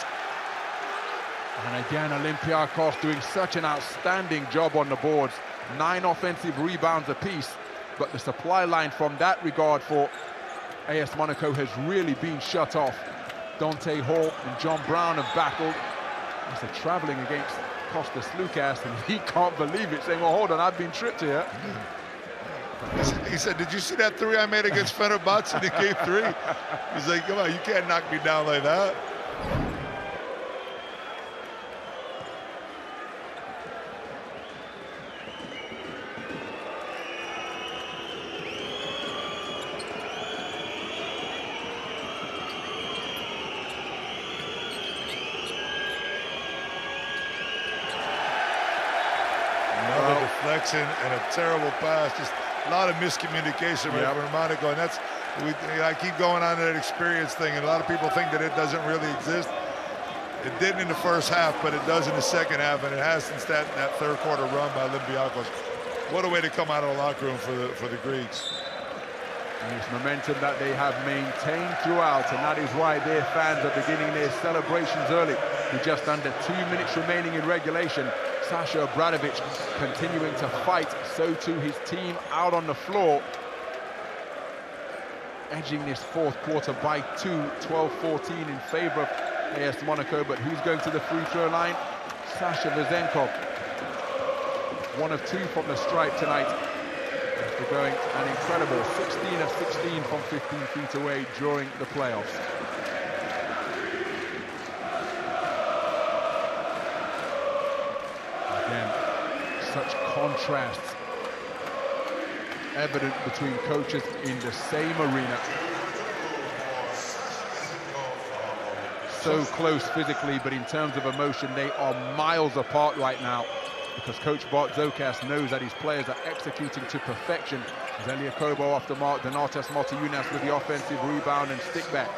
And again, Olympiacos doing such an outstanding job on the boards. 9 offensive rebounds apiece. But the supply line from that regard for AS Monaco has really been shut off. Dante Hall and John Brown have battled. They're traveling against Kostas Sloukas, and he can't believe it, saying, well, hold on, I've been tricked here. He said, did you see that 3 I made against Fenerbahce in game 3? He's like, come on, you can't knock me down like that. And a terrible pass, just a lot of miscommunication with Monaco, and that's I keep going on to that experience thing, and a lot of people think that it doesn't really exist. It didn't in the first half, but it does in the second half, and it has since that third quarter run by Olympiacos. What a way to come out of the locker room for the Greeks. And it's momentum that they have maintained throughout, and that is why their fans are beginning their celebrations early. With just under 2 minutes remaining in regulation, Sasha Obradovic continuing to fight, so too his team out on the floor. Edging this fourth quarter by 2, 12-14 in favor of AS Monaco, but who's going to the free throw line? Sasha Vezenkov. 1 of 2 from the stripe tonight. After going an incredible 16 of 16 from 15 feet away during the playoffs. Such contrasts evident between coaches in the same arena. So close physically, but in terms of emotion, they are miles apart right now because Coach Bart Zokas knows that his players are executing to perfection. Eliakobo off the mark, Donatas Motiejunas with the offensive rebound and stick back.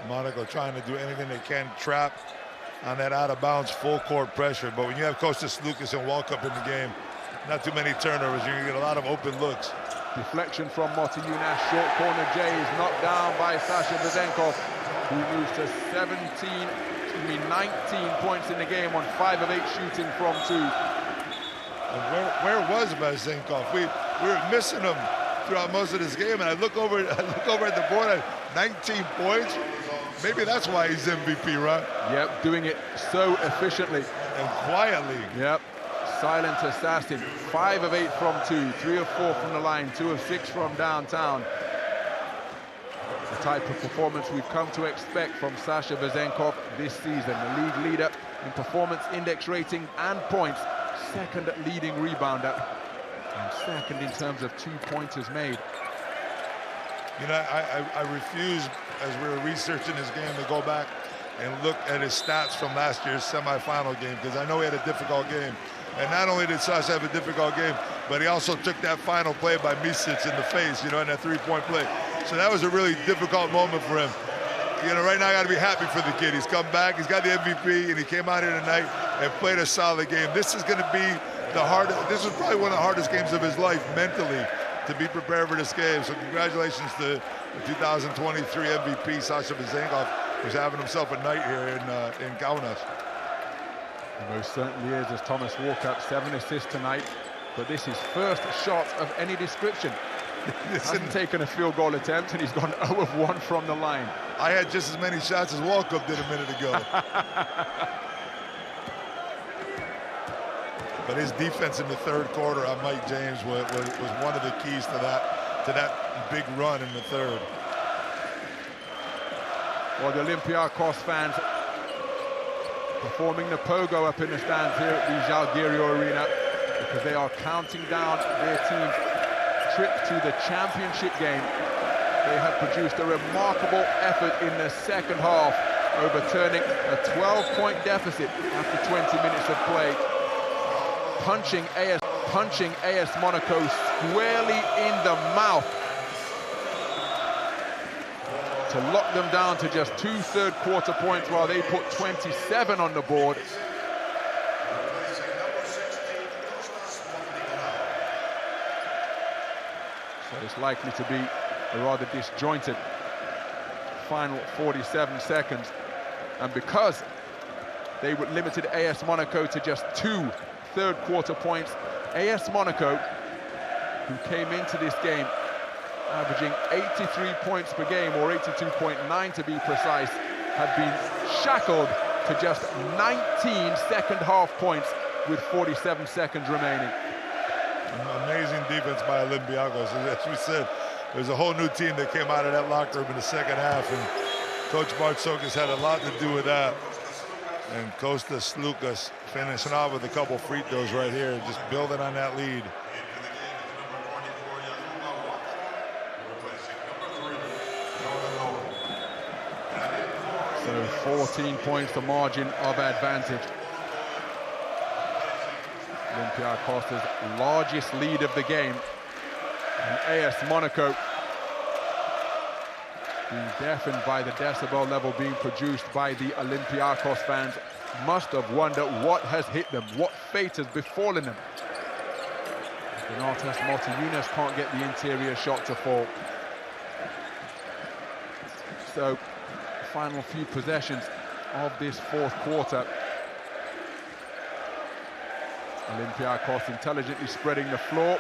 Monaco trying to do anything they can, trap on that out-of-bounds full-court pressure. But when you have Kostas Sloukas and Walkup in the game, not too many turnovers. You're going to get a lot of open looks. Deflection from Motiejunas. Short corner J is knocked down by Sasha Vezenkov, who moves to 19 points in the game on 5 of 8 shooting from 2. And where was Vezenkov? We were missing him throughout most of this game, and I look over at the board at 19 points. Maybe that's why he's MVP, right? Yep, doing it so efficiently. And quietly. Yep, silent assassin. 5 of 8 from 2, 3 of 4 from the line, 2 of 6 from downtown. The type of performance we've come to expect from Sasha Vezenkov this season. The league leader in performance index rating and points, second leading rebounder, and second in terms of 2-pointers made. You know, I refuse, as we were researching this game, to go back and look at his stats from last year's semifinal game, because I know he had a difficult game. And not only did Sasha have a difficult game, but he also took that final play by Misic in the face, you know, in that 3-point play. So that was a really difficult moment for him. You know, right now I got to be happy for the kid. He's come back, he's got the MVP, and he came out here tonight and played a solid game. This is going to be the hardest, this is probably one of the hardest games of his life mentally, to be prepared for this game. So congratulations to the 2023 MVP, Sasha Vezenkov, who's having himself a night here in Kaunas. He most certainly is, as Thomas Walkup, 7 assists tonight, but this is first shot of any description. Hasn't taken a field goal attempt, and he's gone 0 of 1 from the line. I had just as many shots as Walkup did a minute ago. But his defense in the third quarter on Mike James was one of the keys to that big run in the third. Well, the Olympiacos fans performing the pogo up in the stands here at the Zalgiris Arena, because they are counting down their team's trip to the championship game. They have produced a remarkable effort in the second half, overturning a 12-point deficit after 20 minutes of play, punching AS Monaco squarely in the mouth to lock them down to just 2 third-quarter points while they put 27 on the board. So it's likely to be a rather disjointed final 47 seconds. And because they would limited AS Monaco to just 2 third-quarter points, AS Monaco, who came into this game averaging 83 points per game, or 82.9 to be precise, have been shackled to just 19 second-half points with 47 seconds remaining. Amazing defense by Olympiacos. As we said, there's a whole new team that came out of that locker room in the second half, and Coach Sloukas had a lot to do with that. And Kostas, Sloukas finishing off with a couple free throws right here, just building on that lead. So 14 points, the margin of advantage. Olympiacos' largest lead of the game. And AS Monaco, being deafened by the decibel level being produced by the Olympiacos fans, must have wondered what has hit them, what fate has befallen them. Donatas Motiejunas can't get the interior shot to fall. So, final few possessions of this fourth quarter. Olympiacos intelligently spreading the floor.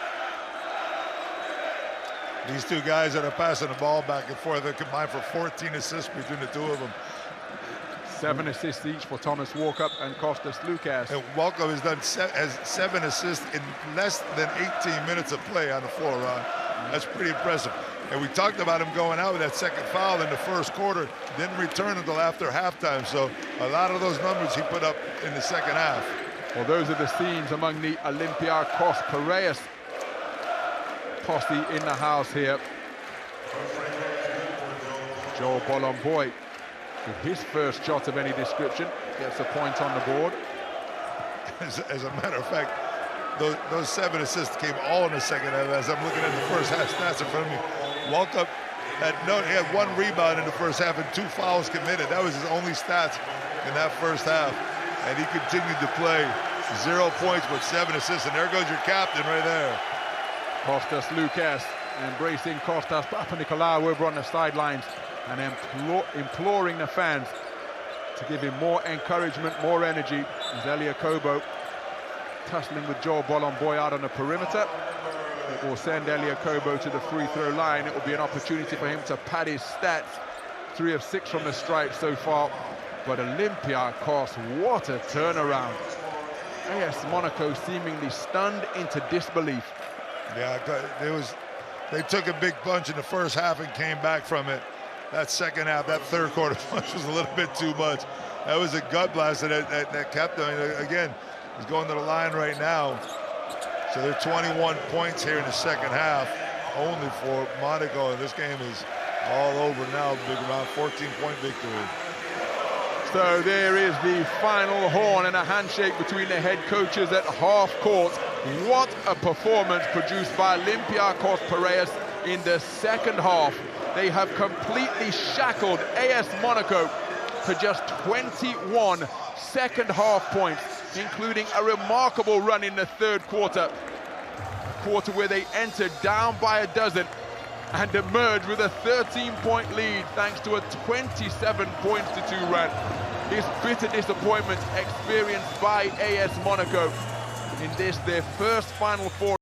These two guys that are passing the ball back and forth, they combined for 14 assists between the two of them. 7 assists each for Thomas Walkup and Kostas Sloukas. And Walkup has 7 assists in less than 18 minutes of play on the floor, Ron. That's pretty impressive. And we talked about him going out with that second foul in the first quarter. Didn't return until after halftime. So a lot of those numbers he put up in the second half. Well, those are the scenes among the Olympiacos Piraeus posse in the house here. Joel Bolomboy, with his first shot of any description, gets a point on the board. As a matter of fact, those 7 assists came all in the second half. As I'm looking at the first half stats in front of me, Walkup he had 1 rebound in the first half and 2 fouls committed. That was his only stats in that first half. And he continued to play. 0 points, but 7 assists. And there goes your captain right there. Kostas Sloukas embracing Kostas Papanikolaou over on the sidelines and imploring the fans to give him more encouragement, more energy. As Elia Kobo tussling with Joel Bolomboy out on the perimeter. It will send Elia Kobo to the free throw line. It will be an opportunity for him to pad his stats. 3 of 6 from the stripe so far. But Olympiacos, what a turnaround. AS Monaco seemingly stunned into disbelief. Yeah, they took a big punch in the first half and came back from it. That second half, that third quarter punch was a little bit too much. That was a gut blast that kept them. Again, he's going to the line right now. So they're 21 points here in the second half, only for Monaco. And this game is all over now. Big round, 14-point victory. So there is the final horn and a handshake between the head coaches at half court. What a performance produced by Olympiacos Piraeus in the second half. They have completely shackled AS Monaco to just 21 second half points, including a remarkable run in the third quarter. A quarter where they entered down by a dozen and emerged with a 13-point lead thanks to a 27 points to 2 run. This bitter disappointment experienced by AS Monaco in this, their first Final Four